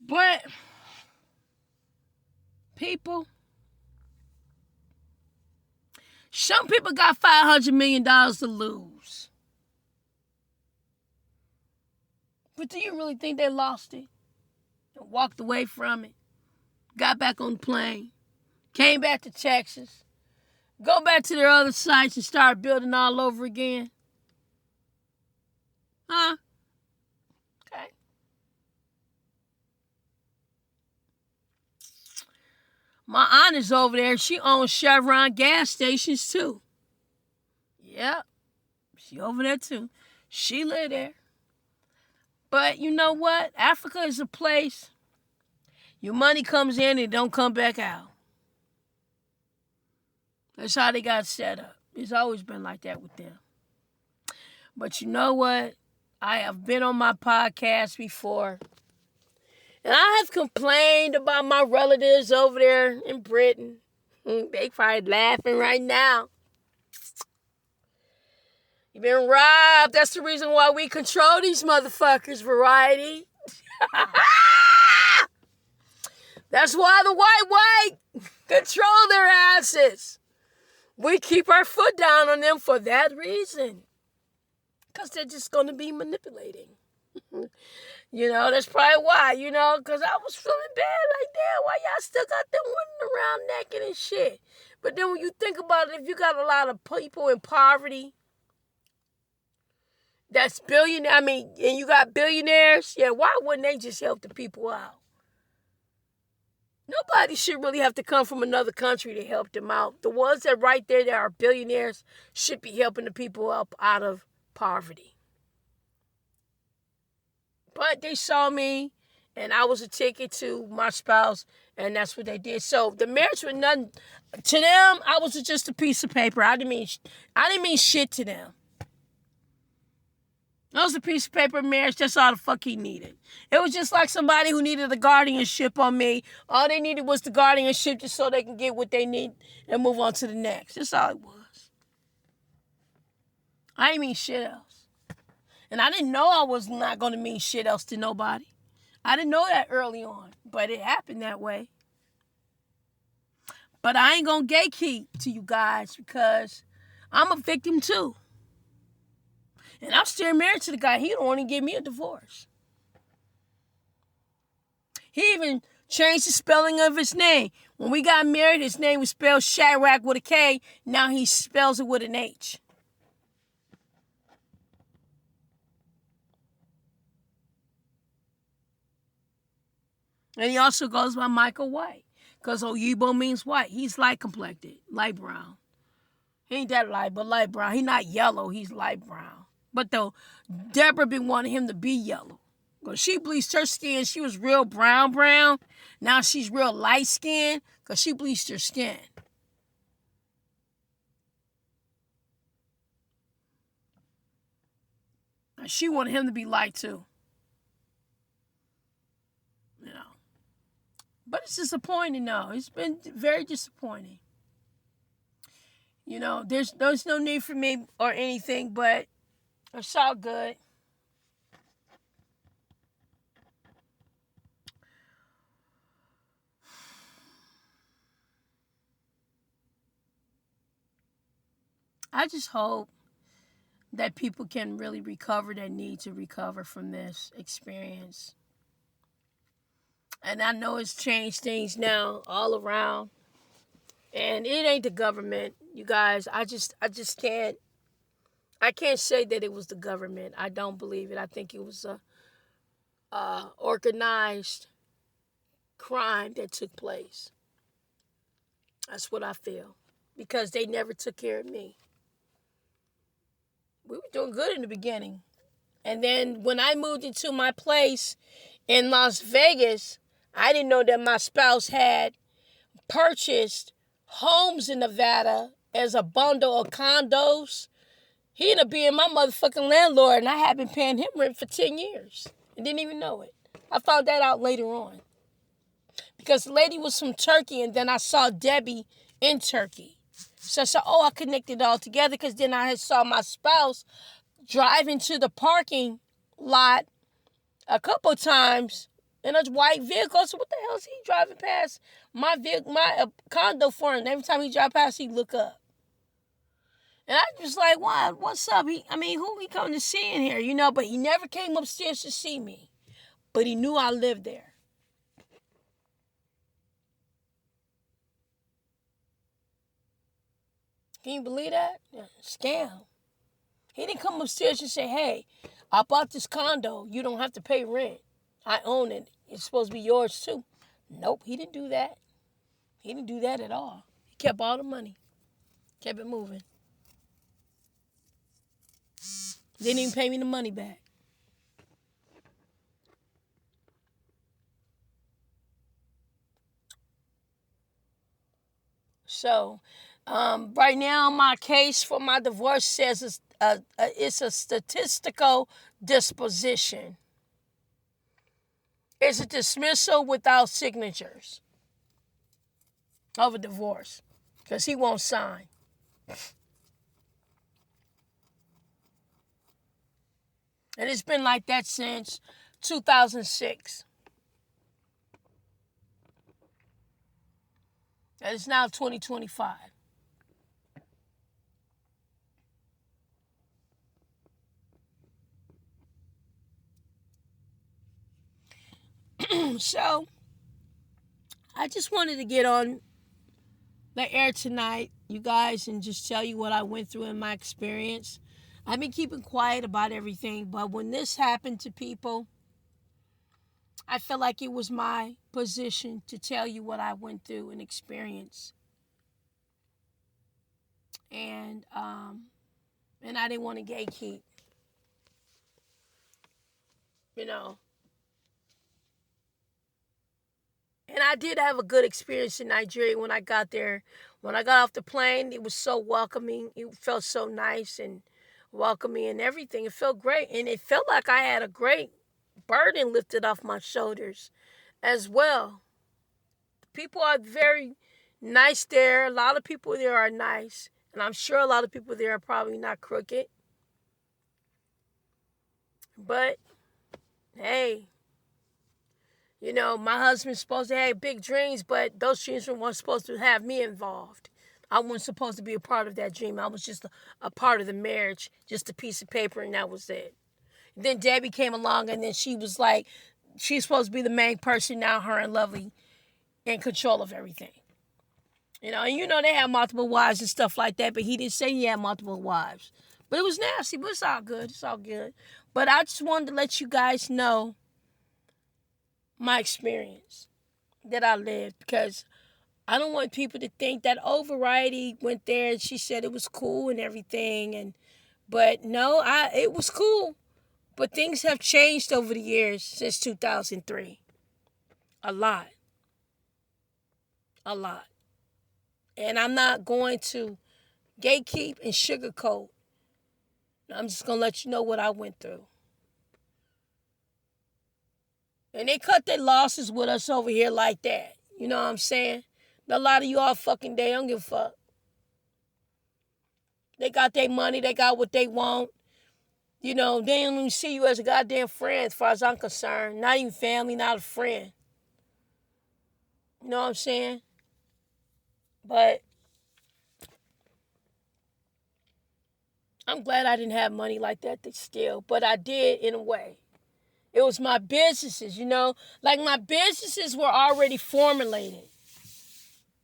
But some people got $500 million to lose. But do you really think they lost it? And walked away from it? Got back on the plane? Came back to Texas? Go back to their other sites and start building all over again? Huh? Okay. My aunt is over there. She owns Chevron gas stations too. Yep. She over there too. She live there. But you know what? Africa is a place your money comes in and it don't come back out. That's how they got set up. It's always been like that with them. But you know what? I have been on my podcast before. And I have complained about my relatives over there in Britain. They probably laughing right now. You've been robbed. That's the reason why we control these motherfuckers, Variety. That's why the white control their asses. We keep our foot down on them for that reason. Because they're just going to be manipulating. That's probably why, because I was feeling bad like that. Why y'all still got them running around naked and shit? But then when you think about it, if you got a lot of people in poverty, that's billionaire. and you got billionaires, why wouldn't they just help the people out? Nobody should really have to come from another country to help them out. The ones that right there that are billionaires should be helping the people up out of poverty. But they saw me, and I was a ticket to my spouse, and that's what they did. So the marriage was nothing to them. I was just a piece of paper. I didn't mean shit to them. That was a piece of paper marriage. That's all the fuck he needed. It was just like somebody who needed the guardianship on me. All they needed was the guardianship just so they can get what they need and move on to the next. That's all it was. I ain't mean shit else. And I didn't know I was not going to mean shit else to nobody. I didn't know that early on, but it happened that way. But I ain't going to gatekeep to you guys because I'm a victim too. And I'm still married to the guy. He don't want to give me a divorce. He even changed the spelling of his name. When we got married, his name was spelled Shadrach with a K. Now he spells it with an H. And he also goes by Michael White. Because Oyibo means white. He's light complected, light brown. He ain't that light, but light brown. He not yellow, he's light brown. But though, Deborah been wanting him to be yellow. Because she bleached her skin. She was real brown. Now she's real light skin because she bleached her skin. And she wanted him to be light too. But it's disappointing though. It's been very disappointing. There's no need for me or anything, but it's all good. I just hope that people can really recover that need to recover from this experience. And I know it's changed things now all around. And it ain't the government, you guys. I just can't. I can't say that it was the government. I don't believe it. I think it was a organized crime that took place. That's what I feel. Because they never took care of me. We were doing good in the beginning. And then when I moved into my place in Las Vegas, I didn't know that my spouse had purchased homes in Nevada as a bundle of condos. He ended up being my motherfucking landlord, and I had been paying him rent for 10 years. I didn't even know it. I found that out later on. Because the lady was from Turkey, and then I saw Debbie in Turkey. So I said, I connected it all together, because then I had saw my spouse drive into the parking lot a couple times in a white vehicle. So what the hell is he driving past my condo for? And every time he drive past, he look up. And I was like, what? What's up? Who he coming to see in here? But he never came upstairs to see me. But he knew I lived there. Can you believe that? Yeah, scam. He didn't come upstairs and say, hey, I bought this condo. You don't have to pay rent. I own it. It's supposed to be yours too. Nope, he didn't do that. He didn't do that at all. He kept all the money. Kept it moving. Didn't even pay me the money back. So, right now, my case for my divorce says it's a statistical disposition. It's a dismissal without signatures of a divorce because he won't sign. And it's been like that since 2006. And it's now 2025. So, I just wanted to get on the air tonight, you guys, and just tell you what I went through in my experience. I've been keeping quiet about everything, but when this happened to people, I felt like it was my position to tell you what I went through and experienced. And I didn't want to gatekeep, you know. And I did have a good experience in Nigeria when I got there. When I got off the plane, it was so welcoming. It felt so nice and welcoming and everything. It felt great. And it felt like I had a great burden lifted off my shoulders as well. People are very nice there. A lot of people there are nice. And I'm sure a lot of people there are probably not crooked. But, hey, you know, my husband's supposed to have big dreams, but those dreams weren't supposed to have me involved. I wasn't supposed to be a part of that dream. I was just a part of the marriage, just a piece of paper, and that was it. Then Debbie came along, and then she was like, she's supposed to be the main person now, her and Lovely, in control of everything. You know, and you know they have multiple wives and stuff like that, but he didn't say he had multiple wives. But it was nasty, but it's all good. It's all good. But I just wanted to let you guys know my experience that I lived, because I don't want people to think that Variety went there and she said it was cool and everything, but no, it was cool, but things have changed over the years since 2003. A lot, and I'm not going to gatekeep and sugarcoat. I'm just gonna let you know what I went through. And they cut their losses with us over here like that. You know what I'm saying? A lot of you all fucking, they don't give a fuck. They got their money. They got what they want. You know, they don't even see you as a goddamn friend as far as I'm concerned. Not even family, not a friend. You know what I'm saying? But I'm glad I didn't have money like that to steal. But I did in a way. It was my businesses, you know. Like my businesses were already formulated.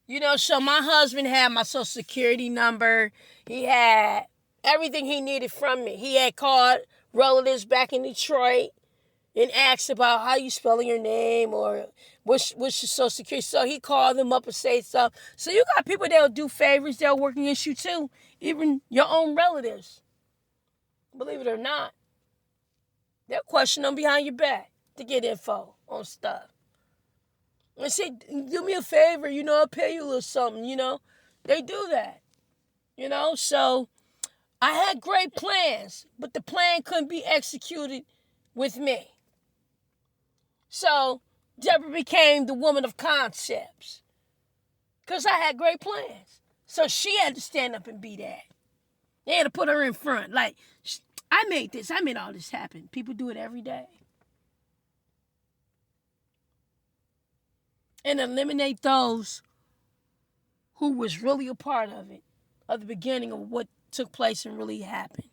You know, so my husband had my social security number. He had everything he needed from me. He had called relatives back in Detroit and asked about how you spelling your name or what's your social security. So he called them up and say stuff. So you got people that'll do favors, they'll work against you too. Even your own relatives. Believe it or not. They'll question them behind your back to get info on stuff. And say, do me a favor, you know, I'll pay you a little something, you know. They do that, you know. So I had great plans, but the plan couldn't be executed with me. So Deborah became the woman of concepts because I had great plans. So she had to stand up and be that. They had to put her in front. Like, I made all this happen. People do it every day. And eliminate those who was really a part of it, of the beginning of what took place and really happened.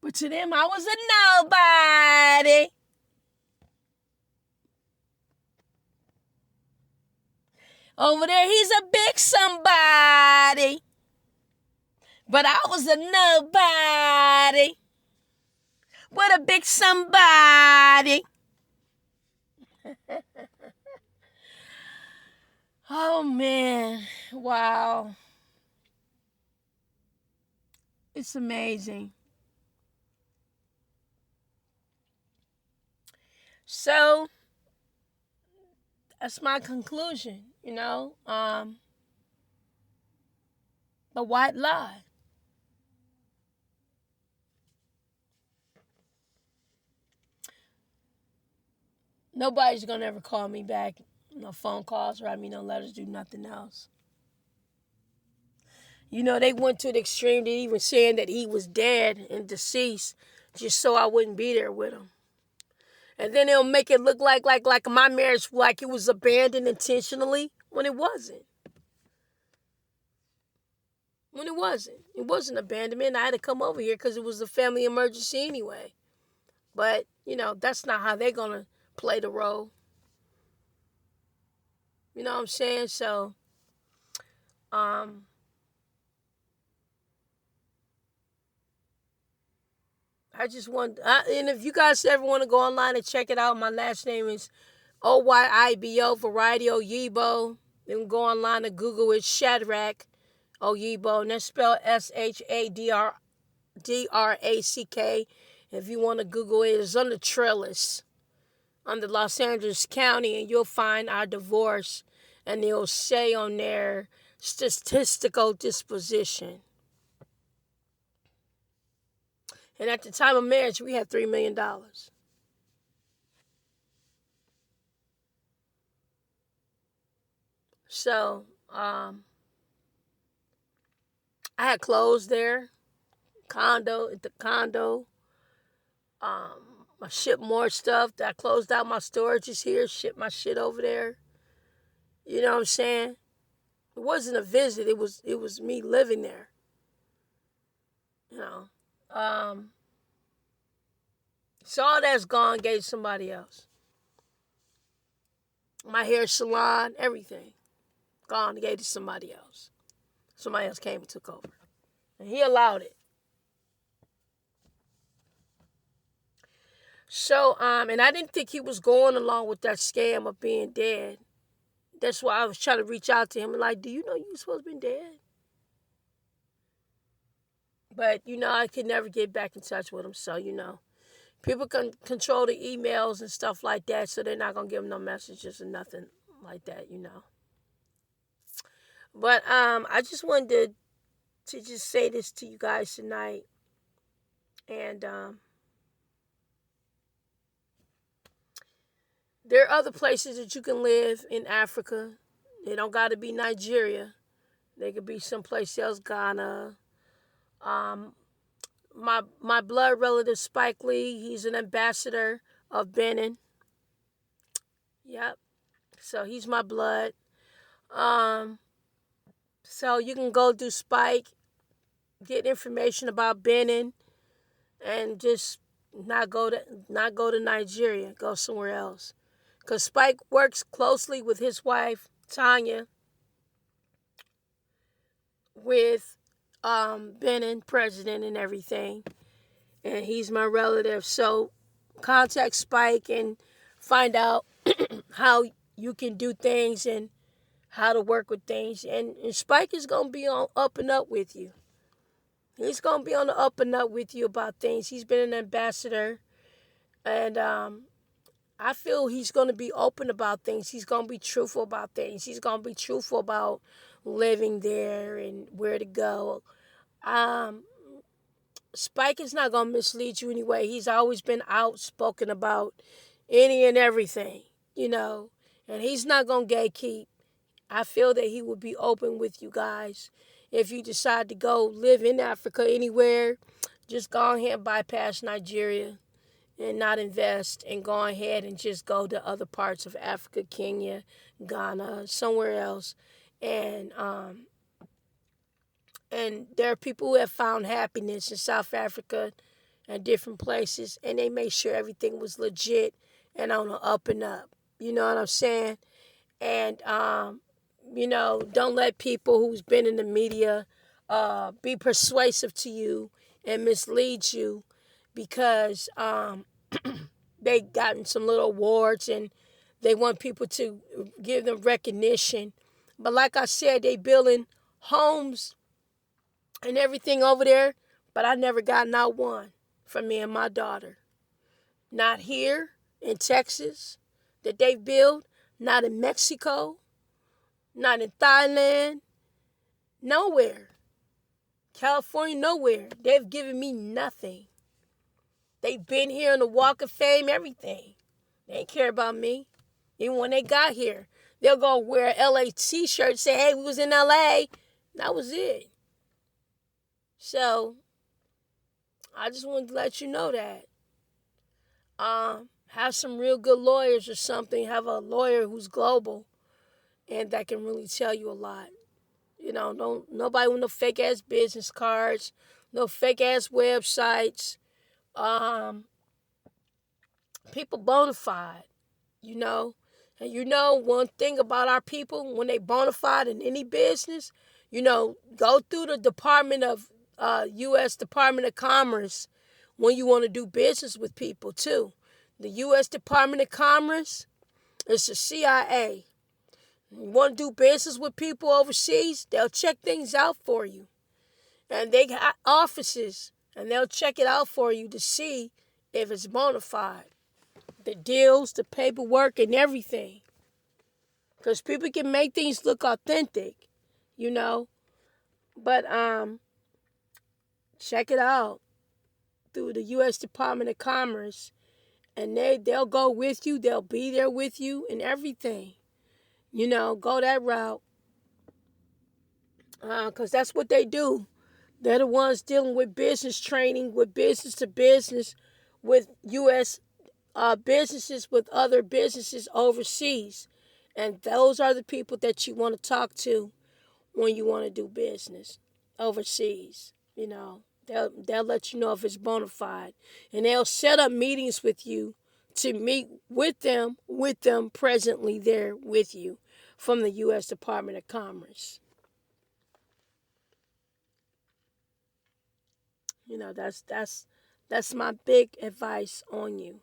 But to them, I was a nobody. Over there, he's a big somebody. But I was a nobody with a big somebody. Oh, man. Wow. It's amazing. So, that's my conclusion, the white lie. Nobody's going to ever call me back. No phone calls, write me no letters, do nothing else. They went to the extreme to even saying that he was dead and deceased just so I wouldn't be there with him. And then they'll make it look like my marriage, like it was abandoned intentionally when it wasn't. When it wasn't. It wasn't abandonment. I had to come over here because it was a family emergency anyway. But, that's not how they're going to play the role. You know what I'm saying? So, I just want, and if you guys ever want to go online and check it out, my last name is Oyibo, Variety Oyibo. You can go online and Google it, Shadrach Oyibo, and that's spelled Shadrack. If you want to Google it, it's on the trellis under Los Angeles County, and you'll find our divorce, and it'll say on there statistical disposition. And at the time of marriage, we had $3 million. So, I had clothes there, at the condo. I shipped more stuff. I closed out my storages here, shipped my shit over there. You know what I'm saying? It wasn't a visit. It was me living there. So all that's gone, gave to somebody else. My hair salon, everything. Gone, gave to somebody else. Somebody else came and took over. And he allowed it. So, and I didn't think he was going along with that scam of being dead. That's why I was trying to reach out to him and like, do you know you were supposed to be dead? But, I could never get back in touch with him. So, people can control the emails and stuff like that. So they're not going to give him no messages or nothing like that, But I just wanted to just say this to you guys tonight. And there are other places that you can live in Africa. They don't got to be Nigeria. They could be someplace else, Ghana. My blood relative Spike Lee, he's an ambassador of Benin. Yep. So he's my blood. So you can go do Spike, get information about Benin, and just not go to Nigeria. Go somewhere else. Because Spike works closely with his wife, Tanya, with Benin president and everything. And he's my relative. So contact Spike and find out how you can do things and how to work with things. And Spike is going to be on up and up with you. He's going to be on the up and up with you about things. He's been an ambassador. And I feel he's going to be open about things. He's going to be truthful about things. He's going to be truthful about living there and where to go. Spike is not going to mislead you anyway. He's always been outspoken about any and everything, and he's not going to gatekeep. I feel that he would be open with you guys. If you decide to go live in Africa anywhere, just go ahead and bypass Nigeria and not invest, and go ahead and just go to other parts of Africa, Kenya, Ghana, somewhere else. And there are people who have found happiness in South Africa and different places, and they made sure everything was legit and on the up and up. You know what I'm saying? And, don't let people who's been in the media be persuasive to you and mislead you because they gotten some little awards and they want people to give them recognition. But like I said, they building homes and everything over there, but I never got not one for me and my daughter. Not here in Texas that they built, not in Mexico, not in Thailand, nowhere. California, nowhere. They've given me nothing. They've been here in the Walk of Fame, everything. They ain't care about me. Even when they got here, they'll go wear a LA t-shirt and say, hey, we was in LA. That was it. So, I just wanted to let you know that. Have some real good lawyers or something. Have a lawyer who's global and that can really tell you a lot. Don't nobody with no fake ass business cards, no fake ass websites. People bona fide, And one thing about our people, when they bona fide in any business, go through the U.S. Department of Commerce when you want to do business with people too. The U.S. Department of Commerce is the CIA. You want to do business with people overseas, they'll check things out for you. And they got offices, and they'll check it out for you to see if it's bona fide. The deals, the paperwork, and everything. Because people can make things look authentic, But check it out through the U.S. Department of Commerce. And they'll go with you. They'll be there with you and everything. Go that route. Because that's what they do. They're the ones dealing with business training, with business to business, with U.S. Businesses, with other businesses overseas. And those are the people that you want to talk to when you want to do business overseas. They'll let you know if it's bona fide. And they'll set up meetings with you to meet with them presently there with you from the U.S. Department of Commerce. That's my big advice on you,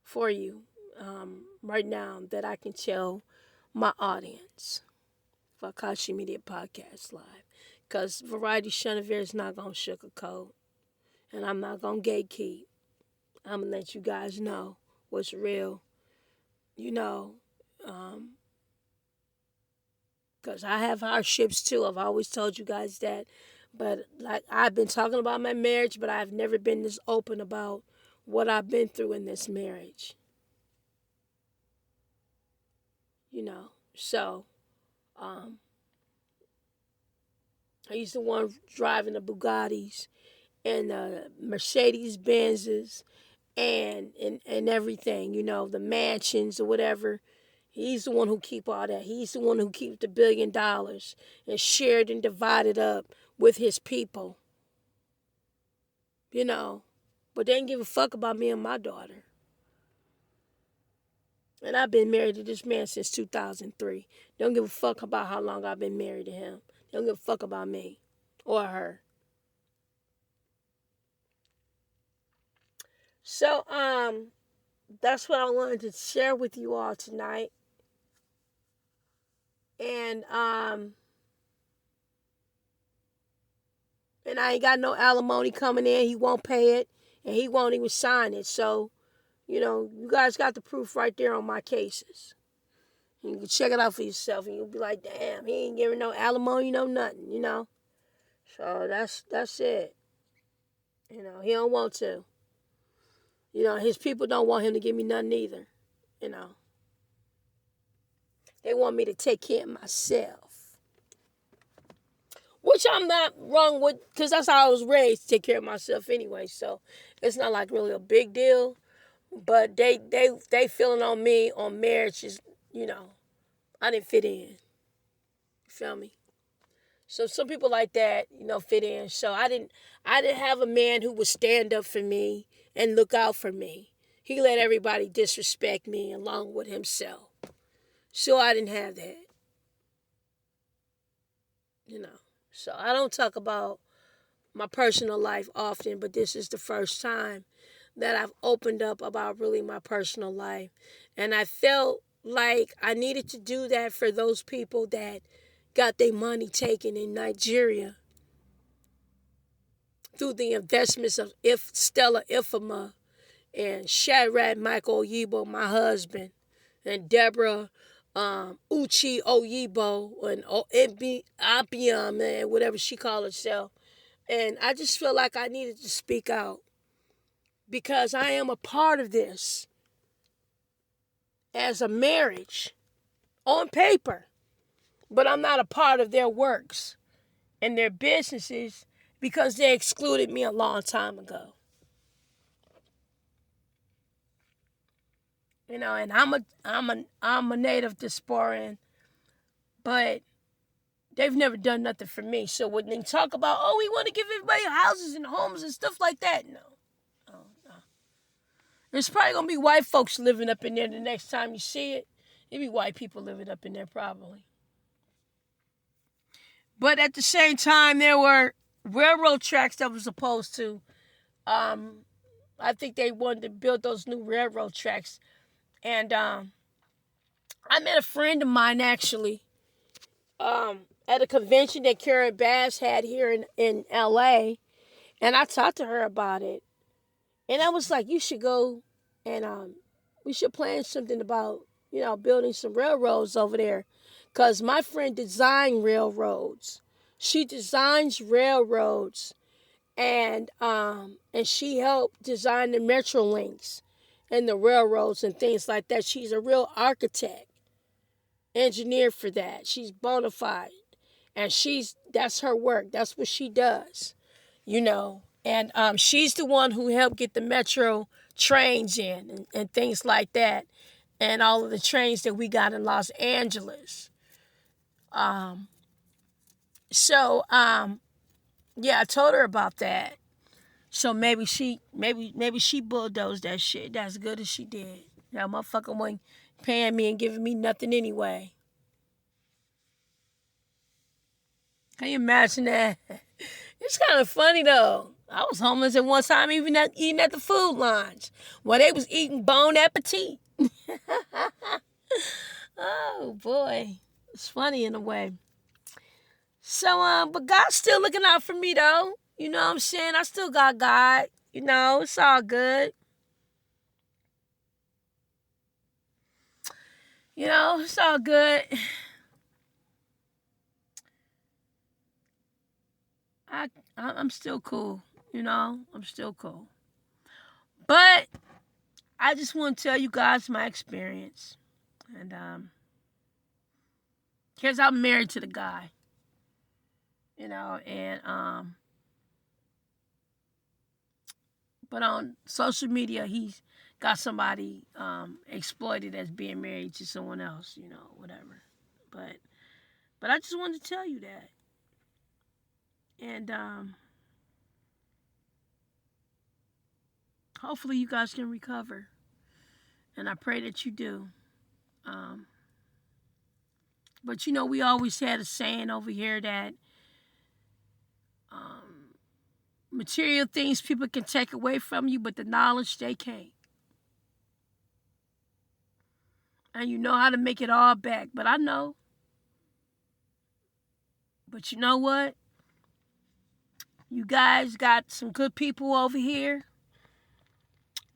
for you, right now that I can tell my audience for Akashi Media Podcast Live. Because Variety Chenevert is not going to sugarcoat. And I'm not going to gatekeep. I'm going to let you guys know what's real. Because I have hardships too. I've always told you guys that. But like I've been talking about my marriage, but I've never been this open about what I've been through in this marriage. So I used to want driving the Bugattis and the Mercedes Benzes and everything, the mansions or whatever. He's the one who keep all that. He's the one who keeps the $1 billion and shared and divided up with his people. But they didn't give a fuck about me and my daughter. And I've been married to this man since 2003. They don't give a fuck about how long I've been married to him. They don't give a fuck about me or her. So, that's what I wanted to share with you all tonight. And I ain't got no alimony coming in. He won't pay it, and he won't even sign it. So, you guys got the proof right there on my cases. You can check it out for yourself, and you'll be like, damn, he ain't giving no alimony, no nothing, So that's it. He don't want to. His people don't want him to give me nothing either. They want me to take care of myself. Which I'm not wrong with, because that's how I was raised, to take care of myself anyway. So it's not like really a big deal. But they feeling on me on marriage is, I didn't fit in. You feel me? So some people like that, fit in. So I didn't have a man who would stand up for me and look out for me. He let everybody disrespect me along with himself. So I didn't have that. So I don't talk about my personal life often, but this is the first time that I've opened up about really my personal life. And I felt like I needed to do that for those people that got their money taken in Nigeria through the investments of Stella Ifama and Shadrach Michael Oyibo, my husband, and Deborah Uchi Oyibo and Abiam and whatever she called herself. And I just feel like I needed to speak out because I am a part of this as a marriage on paper, but I'm not a part of their works and their businesses because they excluded me a long time ago. You know, and I'm a native Diasporan, but they've never done nothing for me. So when they talk about, oh, we want to give everybody houses and homes and stuff like that, no. There's probably going to be white folks living up in there the next time you see it. It'll be white people living up in there probably. But at the same time, there were railroad tracks that were supposed to, I think they wanted to build those new railroad tracks. And I met a friend of mine actually at a convention that Karen Bass had here in L.A. And I talked to her about it. And I was like, you should go and we should plan something about, building some railroads over there. Because my friend designed railroads. She designs railroads. And she helped design the Metro links and the railroads and things like that. She's a real architect, engineer for that. She's bona fide. And that's her work. That's what she does, And she's the one who helped get the Metro trains in and things like that. And all of the trains that we got in Los Angeles. Yeah, I told her about that. So maybe she bulldozed that shit. That's good as she did. That motherfucker wasn't paying me and giving me nothing anyway. Can you imagine that? It's kind of funny though. I was homeless at one time, even eating at the food lines, while they was eating Bon Appetit. Oh boy, it's funny in a way. So, but God's still looking out for me though. You know what I'm saying? I still got God. It's all good. It's all good. I'm still cool. I'm still cool. But I just want to tell you guys my experience. And because I'm married to the guy. But on social media, he's got somebody exploited as being married to someone else, whatever. But I just wanted to tell you that. And hopefully you guys can recover. And I pray that you do. But we always had a saying over here that material things people can take away from you, but the knowledge they can't. And you know how to make it all back. But I know. But you know what? You guys got some good people over here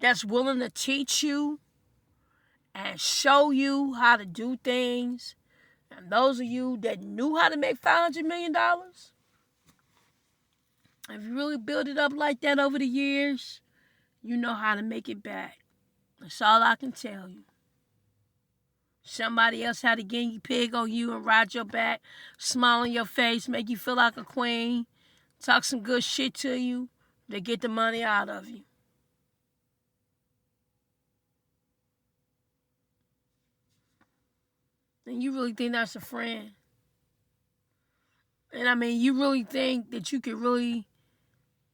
that's willing to teach you and show you how to do things. And those of you that knew how to make $500 million, if you really build it up like that over the years, you know how to make it back. That's all I can tell you. Somebody else had a guinea pig on you and ride your back, smile on your face, make you feel like a queen, talk some good shit to you, they get the money out of you. And you really think that's a friend? And you really think that you could really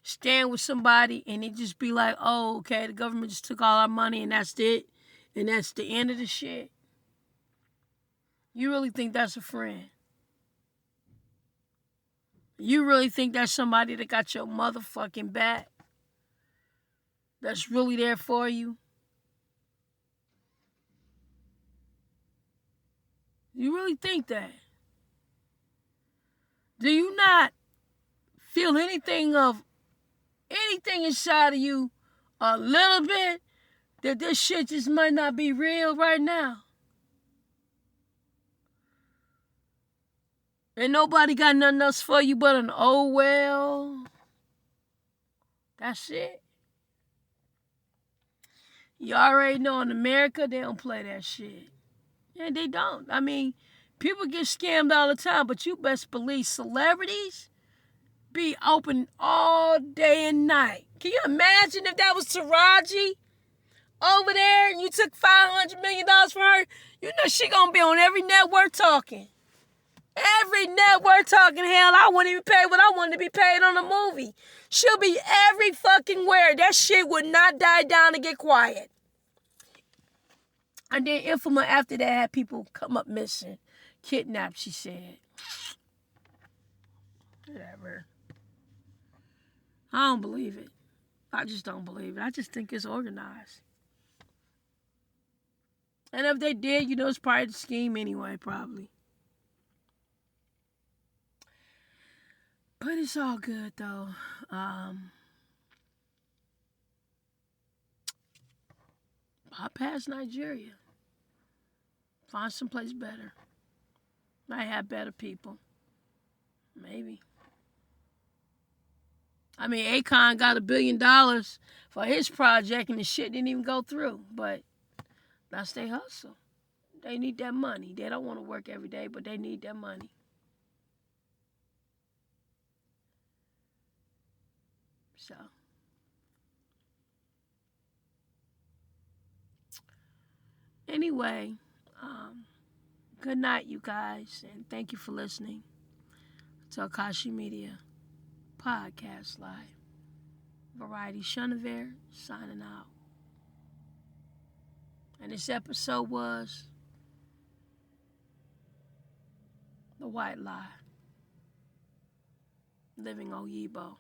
stand with somebody and it just be like, oh, okay, the government just took all our money and that's it? And that's the end of the shit? You really think that's a friend? You really think that's somebody that got your motherfucking back? That's really there for you? You really think that? Do you not feel anything inside of you a little bit that this shit just might not be real right now? Ain't nobody got nothing else for you but an oh well. That's it. You already know in America they don't play that shit. Yeah, they don't. I mean, people get scammed all the time, but you best believe celebrities be open all day and night. Can you imagine if that was Taraji over there and you took $500 million from her? You know she gonna be on every network talking. Every network talking. Hell, I wouldn't even pay what I wanted to be paid on a movie. She'll be every fucking where. That shit would not die down and get quiet. And then Infama after that had people come up missing. Kidnapped, she said. Whatever. I don't believe it. I just don't believe it. I just think it's organized. And if they did, you know, it's part of the scheme anyway, probably. But it's all good, though. Bypass Nigeria. Find someplace better. Might have better people. Maybe. I mean, Akon got $1 billion for his project and the shit didn't even go through. But that's their hustle. They need that money. They don't want to work every day, but they need that money. So. Anyway, good night, you guys, and thank you for listening to Akashi Media Podcast Live. Variety Chenevert signing out. And this episode was The White Lie. Living Oyibo.